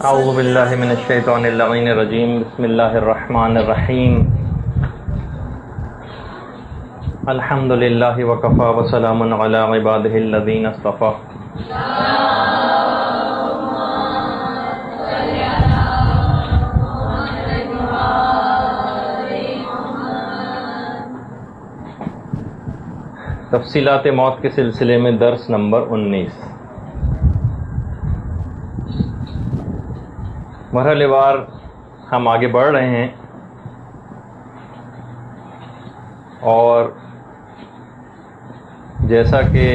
اعوذ باللہ من الشیطان اللعین الرجیم بسم اللہ الرحمن الرحیم الحمد للہ وکفی وسلام علی عبادہ الذین اصطفی تفصیلات موت کے سلسلے میں درس نمبر 19 مرحلہ وار ہم آگے بڑھ رہے ہیں اور جیسا کہ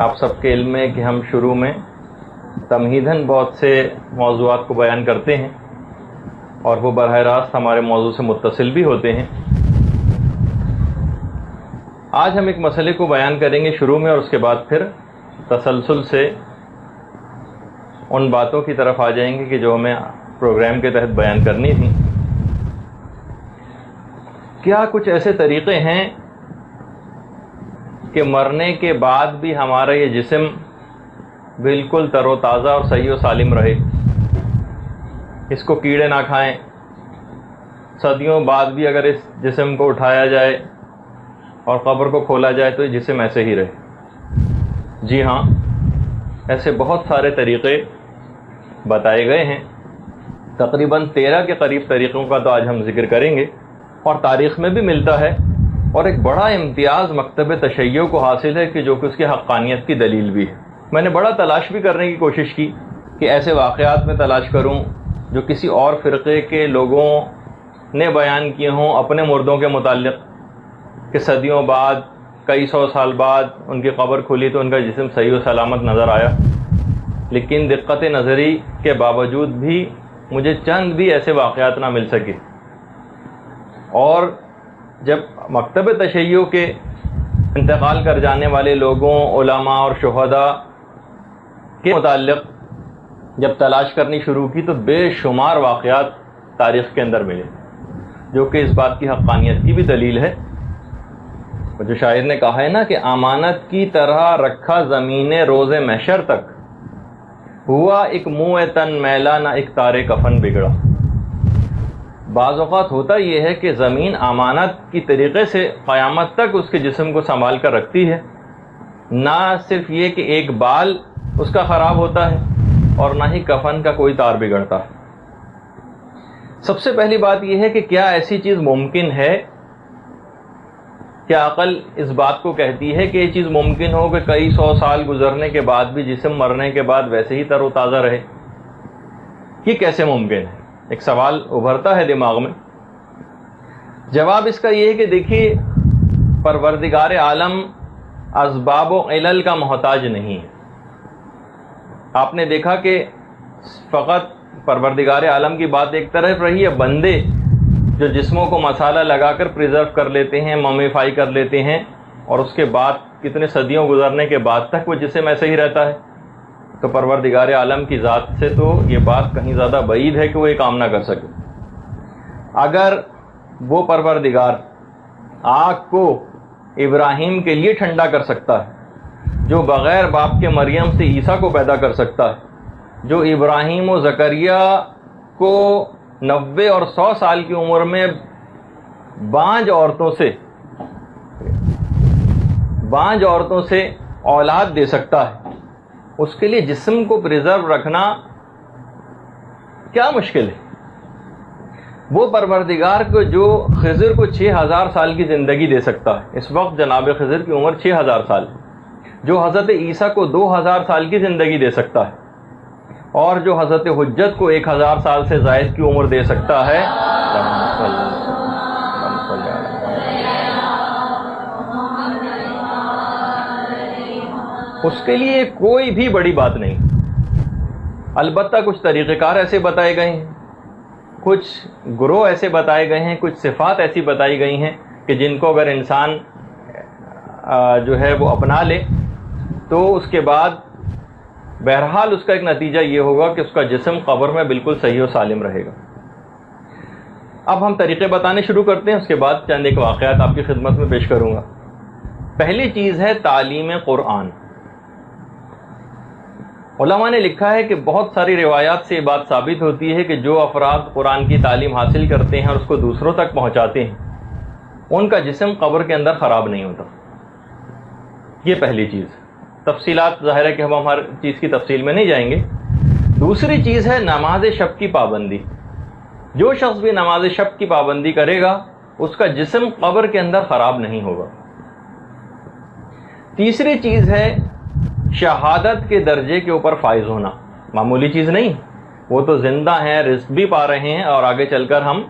آپ سب کے علم ہے کہ ہم شروع میں تمہیداً بہت سے موضوعات کو بیان کرتے ہیں اور وہ براہ راست ہمارے موضوع سے متصل بھی ہوتے ہیں۔ آج ہم ایک مسئلے کو بیان کریں گے شروع میں اور اس کے بعد پھر تسلسل سے ان باتوں کی طرف آ جائیں گے کہ جو ہمیں پروگرام کے تحت بیان کرنی تھی۔ کیا کچھ ایسے طریقے ہیں کہ مرنے کے بعد بھی ہمارا یہ جسم بالکل تر و تازہ اور صحیح و سالم رہے، اس کو کیڑے نہ کھائیں، صدیوں بعد بھی اگر اس جسم کو اٹھایا جائے اور قبر کو کھولا جائے تو یہ جسم ایسے ہی رہے؟ جی ہاں، ایسے بہت سارے طریقے بتائے گئے ہیں۔ تقریباً 13 کے قریب طریقوں کا تو آج ہم ذکر کریں گے، اور تاریخ میں بھی ملتا ہے، اور ایک بڑا امتیاز مکتب تشیع کو حاصل ہے کہ جو کہ اس کی حقانیت کی دلیل بھی ہے۔ میں نے بڑا تلاش بھی کرنے کی کوشش کی کہ ایسے واقعات میں تلاش کروں جو کسی اور فرقے کے لوگوں نے بیان کیے ہوں اپنے مردوں کے متعلق، کہ صدیوں بعد کئی سو سال بعد ان کی قبر کھلی تو ان کا جسم صحیح و سلامت نظر آیا، لیکن دقت نظری کے باوجود بھی مجھے چند بھی ایسے واقعات نہ مل سکے۔ اور جب مکتب تشیع کے انتقال کر جانے والے لوگوں، علماء اور شہداء کے متعلق جب تلاش کرنی شروع کی تو بے شمار واقعات تاریخ کے اندر ملے جو کہ اس بات کی حقانیت کی بھی دلیل ہے۔ جو شاعر نے کہا ہے نا کہ امانت کی طرح رکھا زمین روز محشر تک، ہوا ایک منہ تن میلا نہ ایک تارے کفن بگڑا۔ بعض اوقات ہوتا یہ ہے کہ زمین امانت کی طریقے سے قیامت تک اس کے جسم کو سنبھال کر رکھتی ہے، نہ صرف یہ کہ ایک بال اس کا خراب ہوتا ہے اور نہ ہی کفن کا کوئی تار بگڑتا ہے۔ سب سے پہلی بات یہ ہے کہ کیا ایسی چیز ممکن ہے؟ کیا عقل اس بات کو کہتی ہے کہ یہ چیز ممکن ہو کہ کئی سو سال گزرنے کے بعد بھی جسم مرنے کے بعد ویسے ہی تر و تازہ رہے؟ یہ کیسے ممکن ہے؟ ایک سوال ابھرتا ہے دماغ میں۔ جواب اس کا یہ ہے کہ دیکھیے، پروردگار عالم اسباب و علل کا محتاج نہیں ہے۔ آپ نے دیکھا کہ فقط پروردگار عالم کی بات ایک طرف رہی ہے، بندے جو جسموں کو مسالہ لگا کر پریزرو کر لیتے ہیں، ممیفائی کر لیتے ہیں، اور اس کے بعد کتنے صدیوں گزرنے کے بعد تک وہ جسم ایسے ہی رہتا ہے، تو پروردگار عالم کی ذات سے تو یہ بات کہیں زیادہ بعید ہے کہ وہ یہ کام نہ کر سکے۔ اگر وہ پروردگار آگ کو ابراہیم کے لیے ٹھنڈا کر سکتا ہے، جو بغیر باپ کے مریم سے عیسیٰ کو پیدا کر سکتا ہے، جو ابراہیم و زکریا کو 90 اور 100 سال کی عمر میں بانجھ عورتوں سے اولاد دے سکتا ہے، اس کے لیے جسم کو پریزرو رکھنا کیا مشکل ہے؟ وہ پروردگار کو جو خضر کو 6000 سال کی زندگی دے سکتا ہے، اس وقت جناب خضر کی عمر 6000 سال، جو حضرت عیسیٰ کو 2000 سال کی زندگی دے سکتا ہے، اور جو حضرت حجت کو 1000 سال سے زائد کی عمر دے سکتا ہے، اس کے لیے کوئی بھی بڑی بات نہیں۔ البتہ کچھ طریقہ کار ایسے بتائے گئے ہیں، کچھ گروہ ایسے بتائے گئے ہیں، کچھ صفات ایسی بتائی گئی ہیں کہ جن کو اگر انسان جو ہے وہ اپنا لے تو اس کے بعد بہرحال اس کا ایک نتیجہ یہ ہوگا کہ اس کا جسم قبر میں بالکل صحیح و سالم رہے گا۔ اب ہم طریقے بتانے شروع کرتے ہیں، اس کے بعد چند ایک واقعات آپ کی خدمت میں پیش کروں گا۔ پہلی چیز ہے تعلیم قرآن۔ علماء نے لکھا ہے کہ بہت ساری روایات سے یہ بات ثابت ہوتی ہے کہ جو افراد قرآن کی تعلیم حاصل کرتے ہیں اور اس کو دوسروں تک پہنچاتے ہیں ان کا جسم قبر کے اندر خراب نہیں ہوتا. یہ پہلی چیز. تفصیلات ظاہر ہے کہ ہم ہر چیز کی تفصیل میں نہیں جائیں گے. دوسری چیز ہے نماز شب کی پابندی. جو شخص بھی نماز شب کی پابندی کرے گا اس کا جسم قبر کے اندر خراب نہیں ہوگا. تیسری چیز ہے شہادت کے درجے کے اوپر فائز ہونا. معمولی چیز نہیں، وہ تو زندہ ہیں، رزق بھی پا رہے ہیں، اور آگے چل کر ہم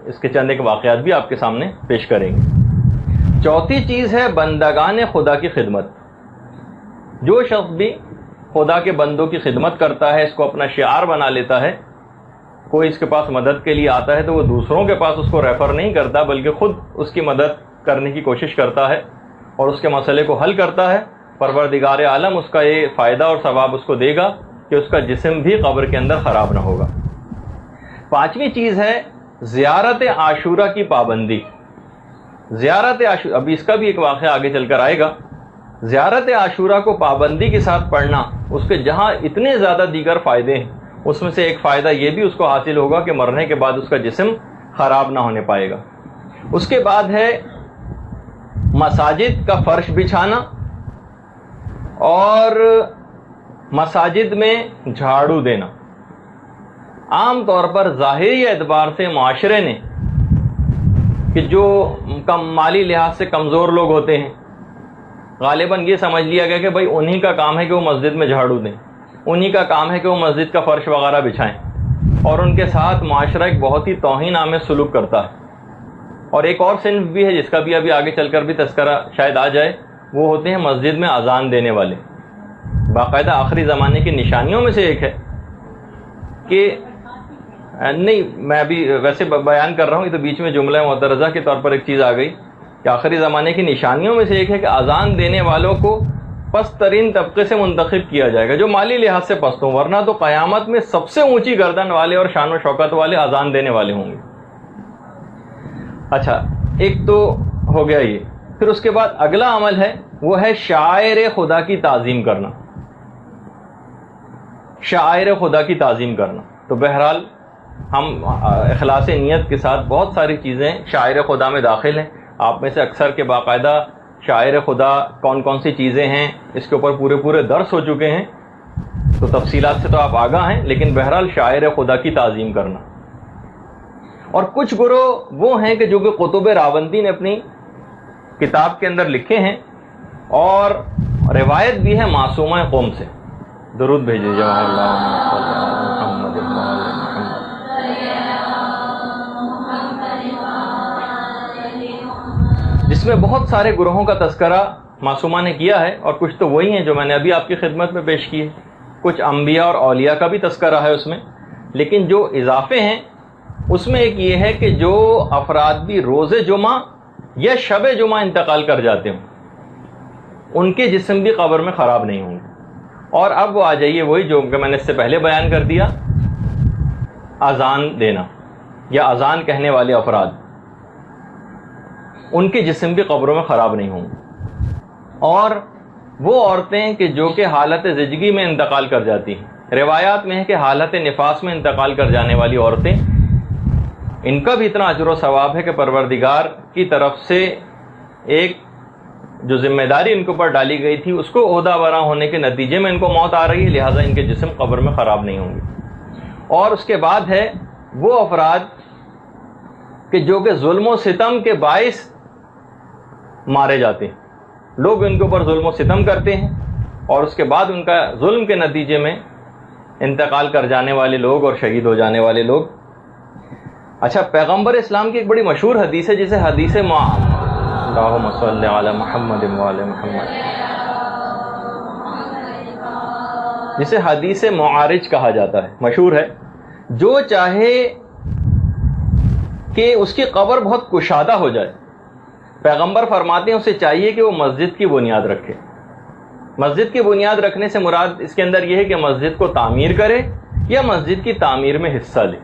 اس کے چند ایک واقعات بھی آپ کے سامنے پیش کریں گے. چوتھی چیز ہے بندگان خدا کی خدمت. جو شخص بھی خدا کے بندوں کی خدمت کرتا ہے، اس کو اپنا شعار بنا لیتا ہے، کوئی اس کے پاس مدد کے لیے آتا ہے تو وہ دوسروں کے پاس اس کو ریفر نہیں کرتا بلکہ خود اس کی مدد کرنے کی کوشش کرتا ہے اور اس کے مسئلے کو حل کرتا ہے. پروردگار عالم اس کا یہ فائدہ اور ثواب اس کو دے گا کہ اس کا جسم بھی قبر کے اندر خراب نہ ہوگا. پانچویں چیز ہے زیارت عاشورہ کی پابندی. زیارت عاشورہ، ابھی اس کا بھی ایک واقعہ آگے چل کر آئے گا. زیارت عاشورہ کو پابندی کے ساتھ پڑھنا، اس کے جہاں اتنے زیادہ دیگر فائدے ہیں اس میں سے ایک فائدہ یہ بھی اس کو حاصل ہوگا کہ مرنے کے بعد اس کا جسم خراب نہ ہونے پائے گا. اس کے بعد ہے مساجد کا فرش بچھانا اور مساجد میں جھاڑو دینا. عام طور پر ظاہری اعتبار سے معاشرے نے کہ جو کم مالی لحاظ سے کمزور لوگ ہوتے ہیں غالباً یہ سمجھ لیا گیا کہ بھائی انہی کا کام ہے کہ وہ مسجد میں جھاڑو دیں، انہی کا کام ہے کہ وہ مسجد کا فرش وغیرہ بچھائیں، اور ان کے ساتھ معاشرہ ایک بہت ہی توہین آمیز سلوک کرتا ہے. اور ایک اور صنف بھی ہے جس کا بھی ابھی آگے چل کر بھی تذکرہ شاید آ جائے، وہ ہوتے ہیں مسجد میں اذان دینے والے. باقاعدہ آخری زمانے کی نشانیوں میں سے ایک ہے کہ نہیں، میں ابھی ویسے بیان کر رہا ہوں، یہ تو بیچ میں جملہ معترضہ کے طور پر ایک چیز آ گئی کہ آخری زمانے کی نشانیوں میں سے ایک ہے کہ اذان دینے والوں کو پست ترین طبقے سے منتخب کیا جائے گا جو مالی لحاظ سے پست ہوں، ورنہ تو قیامت میں سب سے اونچی گردن والے اور شان و شوکت والے اذان دینے والے ہوں گے. اچھا، ایک تو ہو گیا یہ. پھر اس کے بعد اگلا عمل ہے وہ ہے شعائر خدا کی تعظیم کرنا. شعائر خدا کی تعظیم کرنا. تو بہرحال ہم اخلاص نیت کے ساتھ بہت ساری چیزیں شاعر خدا میں داخل ہیں. آپ میں سے اکثر کے باقاعدہ شاعر خدا کون کون سی چیزیں ہیں اس کے اوپر پورے درس ہو چکے ہیں، تو تفصیلات سے تو آپ آگاہ ہیں، لیکن بہرحال شاعر خدا کی تعظیم کرنا. اور کچھ گروہ وہ ہیں کہ جو کہ قطب راوندی نے اپنی کتاب کے اندر لکھے ہیں، اور روایت بھی ہے معصومہ قوم سے. درود بھیجیے جواب محمد جس میں بہت سارے گروہوں کا تذکرہ معصومہ نے کیا ہے، اور کچھ تو وہی ہیں جو میں نے ابھی آپ کی خدمت میں پیش کیے. کچھ انبیاء اور اولیاء کا بھی تذکرہ ہے اس میں، لیکن جو اضافے ہیں اس میں ایک یہ ہے کہ جو افراد بھی روز جمعہ یا شب جمعہ انتقال کر جاتے ہوں ان کے جسم بھی قبر میں خراب نہیں ہوں گے. اور اب وہ آ جائیے وہی جو کہ میں نے اس سے پہلے بیان کر دیا، اذان دینا یا اذان کہنے والے افراد، ان کے جسم بھی قبروں میں خراب نہیں ہوں گے. اور وہ عورتیں کہ جو کہ حالت زچگی میں انتقال کر جاتی ہیں، روایات میں ہے کہ حالت نفاس میں انتقال کر جانے والی عورتیں، ان کا بھی اتنا اجر و ثواب ہے کہ پروردگار کی طرف سے ایک جو ذمہ داری ان کے اوپر ڈالی گئی تھی اس کو عہدہ برآں ہونے کے نتیجے میں ان کو موت آ رہی ہے، لہٰذا ان کے جسم قبر میں خراب نہیں ہوں گے. اور اس کے بعد ہے وہ افراد کہ جو کہ ظلم و ستم کے باعث مارے جاتے ہیں. لوگ ان کے اوپر ظلم و ستم کرتے ہیں اور اس کے بعد ان کا ظلم کے نتیجے میں انتقال کر جانے والے لوگ اور شہید ہو جانے والے لوگ. اچھا، پیغمبر اسلام کی ایک بڑی مشہور حدیث ہے جسے حدیث اللہم صلی علی محمد وعلی محمد، جسے حدیث معارج کہا جاتا ہے، مشہور ہے. جو چاہے کہ اس کی قبر بہت کشادہ ہو جائے، پیغمبر فرماتے ہیں اسے چاہیے کہ وہ مسجد کی بنیاد رکھے. مسجد کی بنیاد رکھنے سے مراد اس کے اندر یہ ہے کہ مسجد کو تعمیر کرے یا مسجد کی تعمیر میں حصہ لے.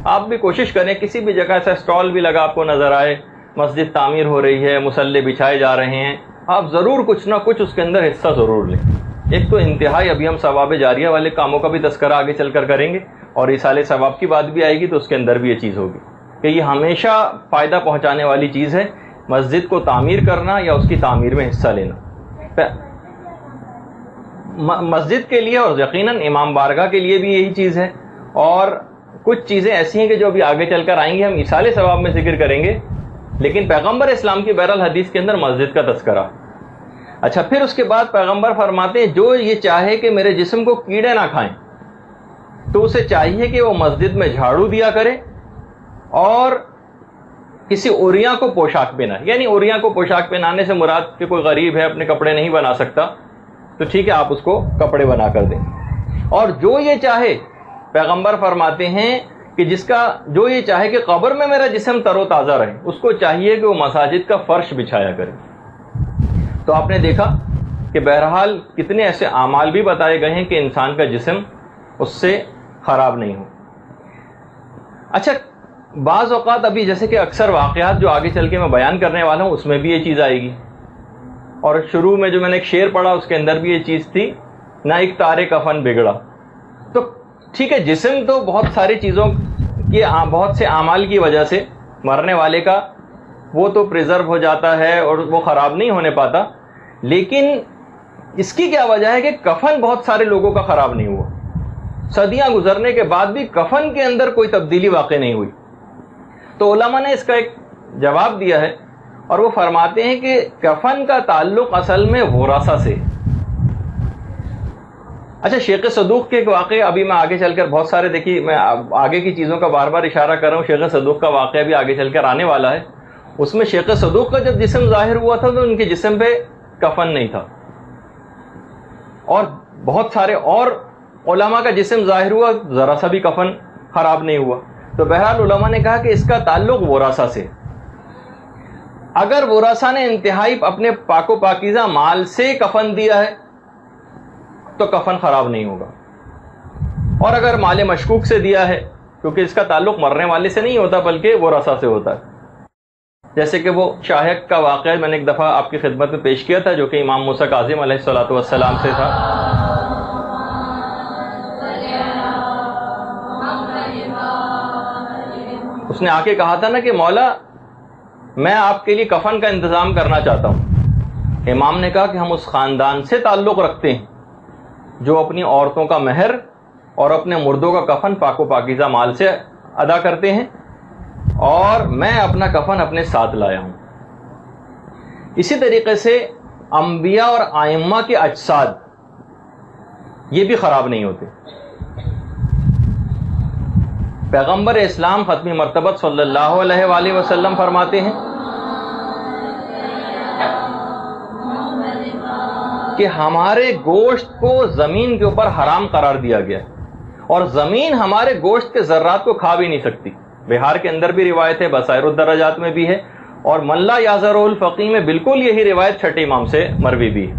آپ بھی کوشش کریں کسی بھی جگہ ایسا اسٹال بھی لگا آپ کو نظر آئے، مسجد تعمیر ہو رہی ہے، مصلے بچھائے جا رہے ہیں، آپ ضرور کچھ نہ کچھ اس کے اندر حصہ ضرور لیں. ایک تو انتہائی ابھی ہم ثواب جاریہ والے کاموں کا بھی تذکرہ آگے چل کر کریں گے، اور ایصال ثواب کی بات بھی آئے گی تو اس کے اندر بھی یہ چیز ہوگی کہ یہ ہمیشہ فائدہ پہنچانے والی چیز ہے، مسجد کو تعمیر کرنا یا اس کی تعمیر میں حصہ لینا۔ مسجد کے لیے اور یقیناً امام بارگاہ کے لیے بھی یہی چیز ہے، اور کچھ چیزیں ایسی ہیں کہ جو ابھی آگے چل کر آئیں گے، ہم ایصال ثواب میں ذکر کریں گے، لیکن پیغمبر اسلام کی بہرحال حدیث کے اندر مسجد کا تذکرہ۔ اچھا، پھر اس کے بعد پیغمبر فرماتے ہیں جو یہ چاہے کہ میرے جسم کو کیڑے نہ کھائیں تو اسے چاہیے کہ وہ مسجد میں جھاڑو دیا کرے اور کسی اوریاں کو پوشاک پہنائے۔ یعنی اوریاں کو پوشاک پہنانے سے مراد کہ کوئی غریب ہے اپنے کپڑے نہیں بنا سکتا تو ٹھیک ہے آپ اس کو کپڑے بنا کر دیں، اور جو یہ چاہے پیغمبر فرماتے ہیں کہ جو یہ چاہے کہ قبر میں میرا جسم تر و تازہ رہے، اس کو چاہیے کہ وہ مساجد کا فرش بچھایا کرے۔ تو آپ نے دیکھا کہ بہرحال کتنے ایسے اعمال بھی بتائے گئے ہیں کہ انسان کا جسم اس سے خراب نہیں ہو۔ اچھا، بعض اوقات ابھی جیسے کہ اکثر واقعات جو آگے چل کے میں بیان کرنے والا ہوں اس میں بھی یہ چیز آئے گی، اور شروع میں جو میں نے ایک شعر پڑھا اس کے اندر بھی یہ چیز تھی، نہ ایک تارے کفن بگڑا۔ تو ٹھیک ہے، جسم تو بہت ساری چیزوں کی بہت سے اعمال کی وجہ سے مرنے والے کا وہ تو پریزرو ہو جاتا ہے اور وہ خراب نہیں ہونے پاتا، لیکن اس کی کیا وجہ ہے کہ کفن بہت سارے لوگوں کا خراب نہیں ہوا، صدیاں گزرنے کے بعد بھی کفن کے اندر کوئی تبدیلی واقع نہیں ہوئی۔ تو علماء نے اس کا ایک جواب دیا ہے، اور وہ فرماتے ہیں کہ کفن کا تعلق اصل میں وراثہ سے۔ اچھا، شیخ صدوق کے ایک واقعہ ابھی میں آگے چل کر بہت سارے دیکھیے میں آگے کی چیزوں کا بار بار اشارہ کر رہا ہوں، شیخ صدوق کا واقعہ بھی آگے چل کر آنے والا ہے۔ اس میں شیخ صدوق کا جب جسم ظاہر ہوا تھا تو ان کے جسم پہ کفن نہیں تھا، اور بہت سارے اور علماء کا جسم ظاہر ہوا، ذرا سا بھی کفن خراب نہیں ہوا۔ تو بہرحال علماء نے کہا کہ اس کا تعلق وراثہ سے، اگر وراثہ نے انتہائی اپنے پاک و پاکیزہ مال سے کفن دیا ہے تو کفن خراب نہیں ہوگا، اور اگر مال مشکوک سے دیا ہے، کیونکہ اس کا تعلق مرنے والے سے نہیں ہوتا بلکہ ورثہ سے ہوتا ہے، جیسے کہ وہ شاہق کا واقعہ میں نے ایک دفعہ آپ کی خدمت میں پیش کیا تھا جو کہ امام موسیٰ کاظم علیہ السلام سے تھا۔ اس نے آ کے کہا تھا نا کہ مولا میں آپ کے لیے کفن کا انتظام کرنا چاہتا ہوں۔ امام نے کہا کہ ہم اس خاندان سے تعلق رکھتے ہیں جو اپنی عورتوں کا مہر اور اپنے مردوں کا کفن پاک و پاکیزہ مال سے ادا کرتے ہیں، اور میں اپنا کفن اپنے ساتھ لایا ہوں۔ اسی طریقے سے انبیاء اور ائمہ کے اجساد یہ بھی خراب نہیں ہوتے۔ پیغمبر اسلام ختم مرتبت صلی اللہ علیہ وآلہ وسلم فرماتے ہیں کہ ہمارے گوشت کو زمین کے اوپر حرام قرار دیا گیا ہے، اور زمین ہمارے گوشت کے ذرات کو کھا بھی نہیں سکتی۔ بہار کے اندر بھی روایت ہے، بصائر الدرجات میں بھی ہے، اور من لا یعذر الفقیہ میں بالکل یہی روایت چھٹے امام سے مروی بھی ہے۔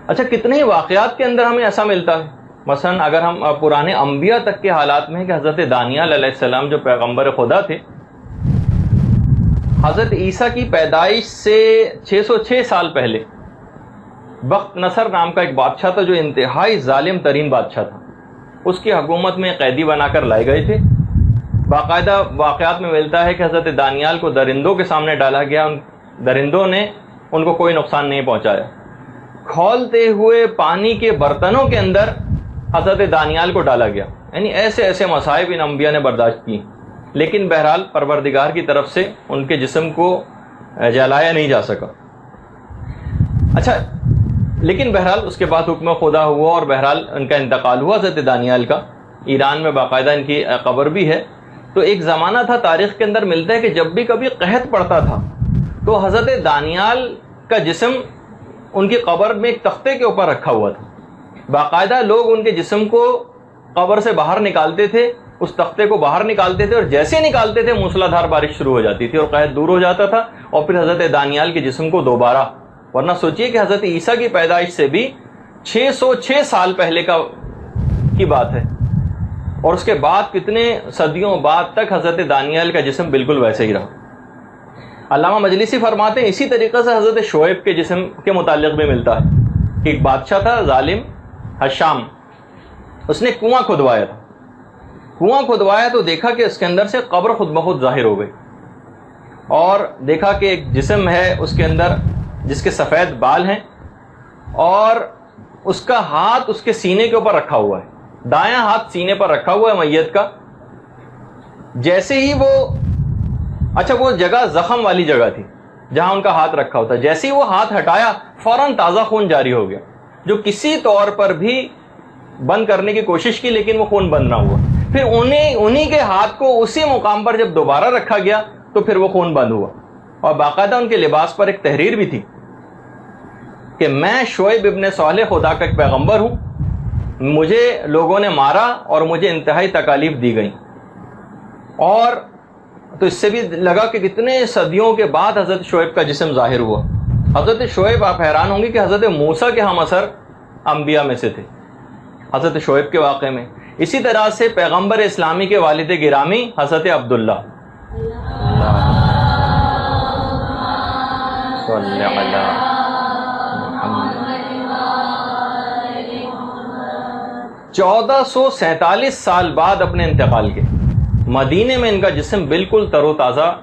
اچھا، کتنے ہی واقعات کے اندر ہمیں ایسا ملتا ہے، مثلا اگر ہم پرانے انبیاء تک کے حالات میں کہ حضرت دانیال علیہ السلام جو پیغمبر خدا تھے، حضرت عیسیٰ کی پیدائش سے 606 سال پہلے بخت نصر نام کا ایک بادشاہ تھا جو انتہائی ظالم ترین بادشاہ تھا، اس کی حکومت میں قیدی بنا کر لائے گئے تھے۔ باقاعدہ واقعات میں ملتا ہے کہ حضرت دانیال کو درندوں کے سامنے ڈالا گیا، ان درندوں نے ان کو کوئی نقصان نہیں پہنچایا۔ کھولتے ہوئے پانی کے برتنوں کے اندر حضرت دانیال کو ڈالا گیا، یعنی ایسے ایسے مصائب ان انبیاء نے برداشت کی، لیکن بہرحال پروردگار کی طرف سے ان کے جسم کو جلایا نہیں جا سکا۔ اچھا، لیکن بہرحال اس کے بعد حکم خدا ہوا اور بہرحال ان کا انتقال ہوا حضرت دانیال کا۔ ایران میں باقاعدہ ان کی قبر بھی ہے۔ تو ایک زمانہ تھا تاریخ کے اندر ملتا ہے کہ جب بھی کبھی قحط پڑتا تھا تو حضرت دانیال کا جسم ان کی قبر میں ایک تختے کے اوپر رکھا ہوا تھا، باقاعدہ لوگ ان کے جسم کو قبر سے باہر نکالتے تھے، اس تختے کو باہر نکالتے تھے، اور جیسے نکالتے تھے موسلادھار بارش شروع ہو جاتی تھی اور قحط دور ہو جاتا تھا، اور پھر حضرت دانیال کے جسم کو دوبارہ، ورنہ سوچئے کہ حضرت عیسیٰ کی پیدائش سے بھی 606 سال پہلے کی بات ہے، اور اس کے بعد کتنے صدیوں بعد تک حضرت دانیال کا جسم بالکل ویسے ہی رہا۔ علامہ مجلسی فرماتے ہیں اسی طریقے سے حضرت شعیب کے جسم کے متعلق بھی ملتا ہے کہ ایک بادشاہ تھا ظالم ہشام، اس نے کنواں کھدوایا تھا. کنواں کھدوایا تو دیکھا کہ اس کے اندر سے قبر خود بخود ظاہر ہو گئی، اور دیکھا کہ ایک جسم ہے اس کے اندر جس کے سفید بال ہیں، اور اس کا ہاتھ اس کے سینے کے اوپر رکھا ہوا ہے، دایاں ہاتھ سینے پر رکھا ہوا ہے میت کا. جیسے ہی وہ جگہ زخم والی جگہ تھی جہاں ان کا ہاتھ رکھا ہوتا، جیسے ہی وہ ہاتھ ہٹایا فوراً تازہ خون جاری ہو گیا، جو کسی طور پر بھی بند کرنے کی کوشش کی لیکن وہ خون بند نہ ہوا. پھر انہی کے ہاتھ کو اسی مقام پر جب دوبارہ رکھا گیا تو پھر وہ خون بند ہوا. اور باقاعدہ ان کے لباس پر ایک تحریر بھی تھی کہ میں شعیب ابن صالح خدا کا ایک پیغمبر ہوں، مجھے لوگوں نے مارا اور مجھے انتہائی تکالیف دی گئیں. اور تو اس سے بھی لگا کہ کتنے صدیوں کے بعد حضرت شعیب کا جسم ظاہر ہوا. حضرت شعیب، آپ حیران ہوں گے کہ حضرت موسیٰ کے ہم اثر انبیاء میں سے تھے حضرت شعیب کے واقعے میں. اسی طرح سے پیغمبر اسلامی کے والد گرامی حضرت عبداللہ صلی اللہ علیہ محمد 1447 سال بعد اپنے انتقال کے مدینے میں ان کا جسم بالکل تر و تازہ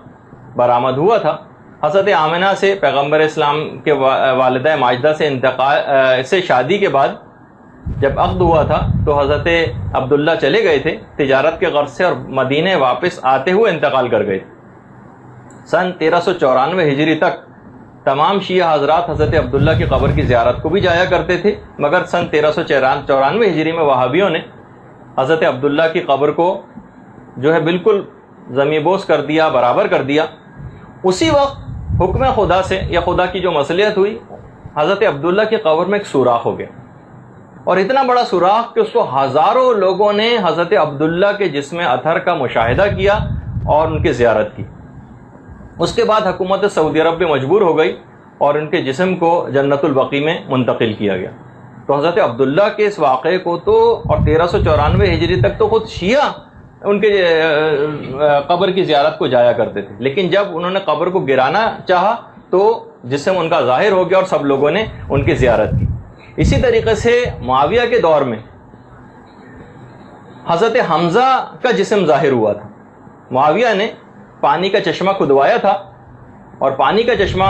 برآمد ہوا تھا. حضرت آمنہ سے پیغمبر اسلام کے والدہ ماجدہ سے شادی کے بعد جب عقد ہوا تھا تو حضرت عبداللہ چلے گئے تھے تجارت کے غرض سے، اور مدینے واپس آتے ہوئے انتقال کر گئے. سن 1394 ہجری تک تمام شیعہ حضرات حضرت عبداللہ کی قبر کی زیارت کو بھی جایا کرتے تھے، مگر سن 1394 ہجری میں وہابیوں نے حضرت عبداللہ کی قبر کو جو ہے بالکل زمین بوس کر دیا، برابر کر دیا. اسی وقت حکم خدا سے یا خدا کی جو مصلحت ہوئی، حضرت عبداللہ کی قبر میں ایک سوراخ ہو گیا، اور اتنا بڑا سوراخ کہ اس کو ہزاروں لوگوں نے حضرت عبداللہ کے جسم اطہر کا مشاہدہ کیا اور ان کی زیارت کی. اس کے بعد حکومت سعودی عرب بھی مجبور ہو گئی اور ان کے جسم کو جنت البقیع میں منتقل کیا گیا. تو حضرت عبداللہ کے اس واقعے کو تو، اور 1394 ہجری تک تو خود شیعہ ان کے قبر کی زیارت کو جایا کرتے تھے، لیکن جب انہوں نے قبر کو گرانا چاہا تو جسم ان کا ظاہر ہو گیا اور سب لوگوں نے ان کی زیارت کی. اسی طریقے سے معاویہ کے دور میں حضرت حمزہ کا جسم ظاہر ہوا تھا. معاویہ نے پانی کا چشمہ کھدوایا تھا، اور پانی کا چشمہ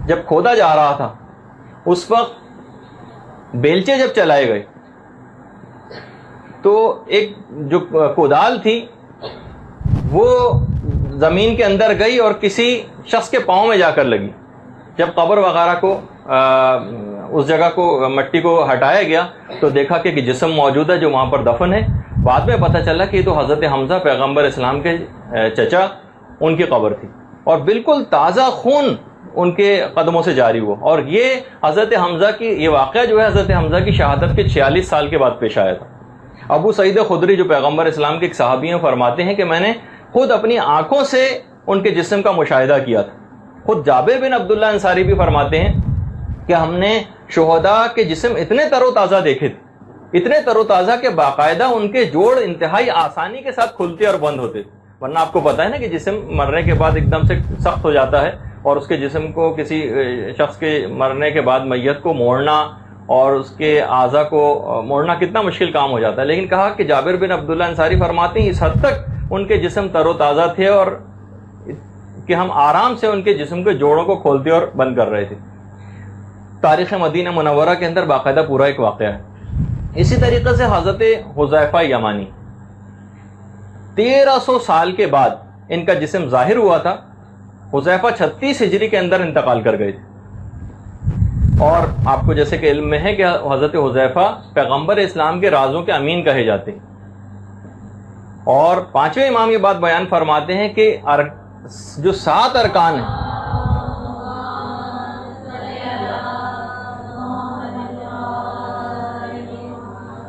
جب کھودا جا رہا تھا اس وقت بیلچے جب چلائے گئے تو ایک جو کودال تھی وہ زمین کے اندر گئی اور کسی شخص کے پاؤں میں جا کر لگی. جب قبر وغیرہ کو اس جگہ کو مٹی کو ہٹایا گیا تو دیکھا کہ جسم موجود ہے جو وہاں پر دفن ہے. بعد میں پتہ چلا کہ یہ تو حضرت حمزہ پیغمبر اسلام کے چچا ان کی قبر تھی، اور بالکل تازہ خون ان کے قدموں سے جاری ہوا. اور یہ حضرت حمزہ کی یہ واقعہ جو ہے حضرت حمزہ کی شہادت کے 46 سال کے بعد پیش آیا تھا. ابو سعید خدری جو پیغمبر اسلام کے ایک صحابی ہیں فرماتے ہیں کہ میں نے خود اپنی آنکھوں سے ان کے جسم کا مشاہدہ کیا تھا. خود جابر بن عبداللہ انصاری بھی فرماتے ہیں کہ ہم نے شہداء کے جسم اتنے تر و تازہ دیکھے تھے، اتنے تر و تازہ کہ باقاعدہ ان کے جوڑ انتہائی آسانی کے ساتھ کھلتے اور بند ہوتے تھے. ورنہ آپ کو پتہ ہے نا کہ جسم مرنے کے بعد ایک دم سے سخت ہو جاتا ہے، اور اس کے جسم کو کسی شخص کے مرنے کے بعد میت کو موڑنا اور اس کے اعضاء کو موڑنا کتنا مشکل کام ہو جاتا ہے. لیکن کہا کہ جابر بن عبداللہ انصاری فرماتے ہیں اس حد تک ان کے جسم تر و تازہ تھے اور کہ ہم آرام سے ان کے جسم کے جوڑوں کو کھولتے اور بند کر رہے تھے. تاریخ مدینہ منورہ کے اندر باقاعدہ پورا ایک واقعہ ہے. اسی طریقے سے حضرت حذیفہ یمانی 1300 سال کے بعد ان کا جسم ظاہر ہوا تھا. حذیفہ 36 ہجری کے اندر انتقال کر گئے تھے، اور آپ کو جیسے کہ علم میں ہے کہ حضرت حذیفہ پیغمبر اسلام کے رازوں کے امین کہے جاتے ہیں. اور پانچویں امام یہ بات بیان فرماتے ہیں کہ جو 7 ارکان ہیں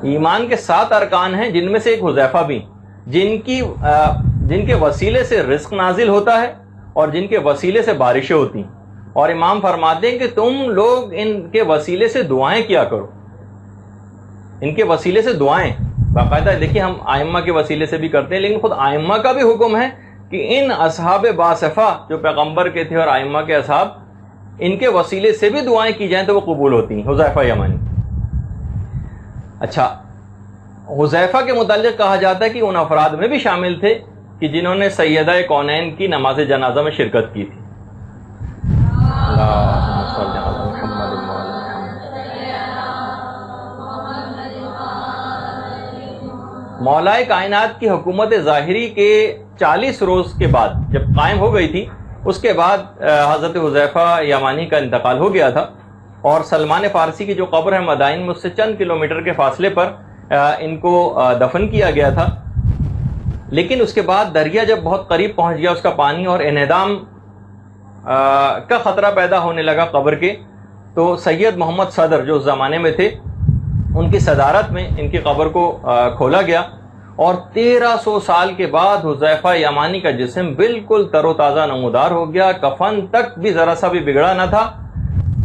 ایمان کے 7 ارکان ہیں، جن میں سے ایک حذیفہ بھی، جن کے وسیلے سے رزق نازل ہوتا ہے اور جن کے وسیلے سے بارشیں ہوتی ہیں. اور امام فرماتے ہیں کہ تم لوگ ان کے وسیلے سے دعائیں کیا کرو، ان کے وسیلے سے دعائیں. باقاعدہ دیکھیے ہم ائمہ کے وسیلے سے بھی کرتے ہیں، لیکن خود ائمہ کا بھی حکم ہے کہ ان اصحاب باصفہ جو پیغمبر کے تھے اور ائمہ کے اصحاب ان کے وسیلے سے بھی دعائیں کی جائیں تو وہ قبول ہوتی ہیں. حذیفہ یمانی. اچھا، حذیفہ کے متعلق کہا جاتا ہے کہ ان افراد میں بھی شامل تھے کہ جنہوں نے سیدہ کونین کی نماز جنازہ میں شرکت کی تھی. اللہم صلی علی محمد و علی محمد. مولائے کائنات کی حکومت ظاہری کے 40 روز کے بعد جب قائم ہو گئی تھی، اس کے بعد حضرت حذیفہ یمانی کا انتقال ہو گیا تھا، اور سلمان فارسی کی جو قبر ہے مدائن میں اس سے چند کلومیٹر کے فاصلے پر ان کو دفن کیا گیا تھا. لیکن اس کے بعد دریا جب بہت قریب پہنچ گیا اس کا پانی، اور انہدام کا خطرہ پیدا ہونے لگا قبر کے، تو سید محمد صدر جو اس زمانے میں تھے، ان کی صدارت میں ان کی قبر کو کھولا گیا، اور 1300 سال کے بعد حذیفہ یمانی کا جسم بالکل تر و تازہ نمودار ہو گیا. کفن تک بھی ذرا سا بھی بگڑا نہ تھا.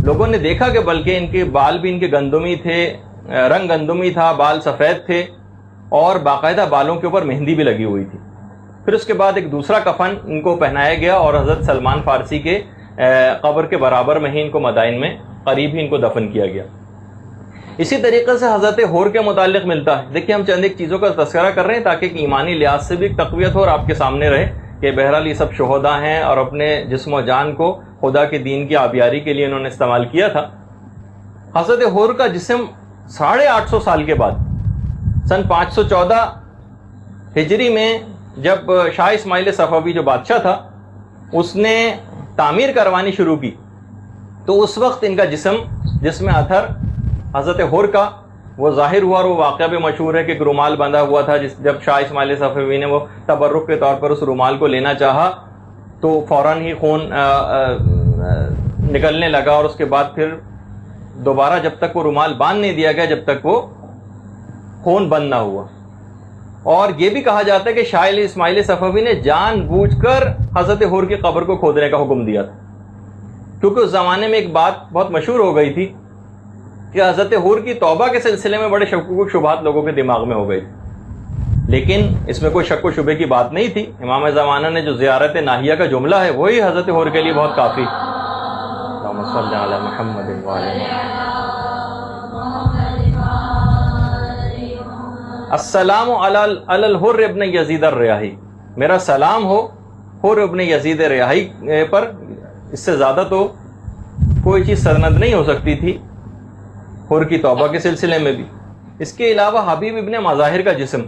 لوگوں نے دیکھا کہ بلکہ ان کے بال بھی ان کے گندمی تھے، رنگ گندمی تھا، بال سفید تھے، اور باقاعدہ بالوں کے اوپر مہندی بھی لگی ہوئی تھی. پھر اس کے بعد ایک دوسرا کفن ان کو پہنایا گیا، اور حضرت سلمان فارسی کے قبر کے برابر میں ہی ان کو مدائن میں قریب ہی ان کو دفن کیا گیا. اسی طریقے سے حضرت حور کے متعلق ملتا ہے. دیکھیے، ہم چند ایک چیزوں کا تذکرہ کر رہے ہیں تاکہ ایمانی لحاظ سے بھی ایک تقویت ہو اور آپ کے سامنے رہے کہ بہرحال یہ سب شہداء ہیں اور اپنے جسم و جان کو خدا کے دین کی آبیاری کے لیے انہوں نے استعمال کیا تھا. حضرت حور کا جسم 850 سال کے بعد سن 514 ہجری میں جب شاہ اسماعیل صفوی جو بادشاہ تھا اس نے تعمیر کروانی شروع کی، تو اس وقت ان کا جسم اطہر حضرت حور کا وہ ظاہر ہوا، اور وہ واقعہ بھی مشہور ہے کہ ایک رومال بندھا ہوا تھا. جب شاہ اسماعیل صفوی نے وہ تبرک کے طور پر اس رومال کو لینا چاہا تو فوراً ہی خون نکلنے لگا، اور اس کے بعد پھر دوبارہ جب تک وہ رومال باندھ نہیں دیا گیا جب تک وہ خون بند نہ ہوا. اور یہ بھی کہا جاتا ہے کہ شاہ اسماعیل صفوی نے جان بوجھ کر حضرت حور کی قبر کو کھودنے کا حکم دیا تھا، کیونکہ اس زمانے میں ایک بات بہت مشہور ہو گئی تھی کہ حضرت حور کی توبہ کے سلسلے میں بڑے شکوک و شبہات لوگوں کے دماغ میں ہو گئی، لیکن اس میں کوئی شک و شبے کی بات نہیں تھی. امام زمانہ نے جو زیارت ناہیہ کا جملہ ہے وہی حضرت حور کے لیے بہت کافی. اللہم صلی علی محمد و علی محمد. السلام علی الحر ابن یزید الریاحی. میرا سلام ہو حر ابن یزید ریاحی پر. اس سے زیادہ تو کوئی چیز سند نہیں ہو سکتی تھی حر کی توبہ کے سلسلے میں بھی. اس کے علاوہ حبیب ابن مظاہر کا جسم،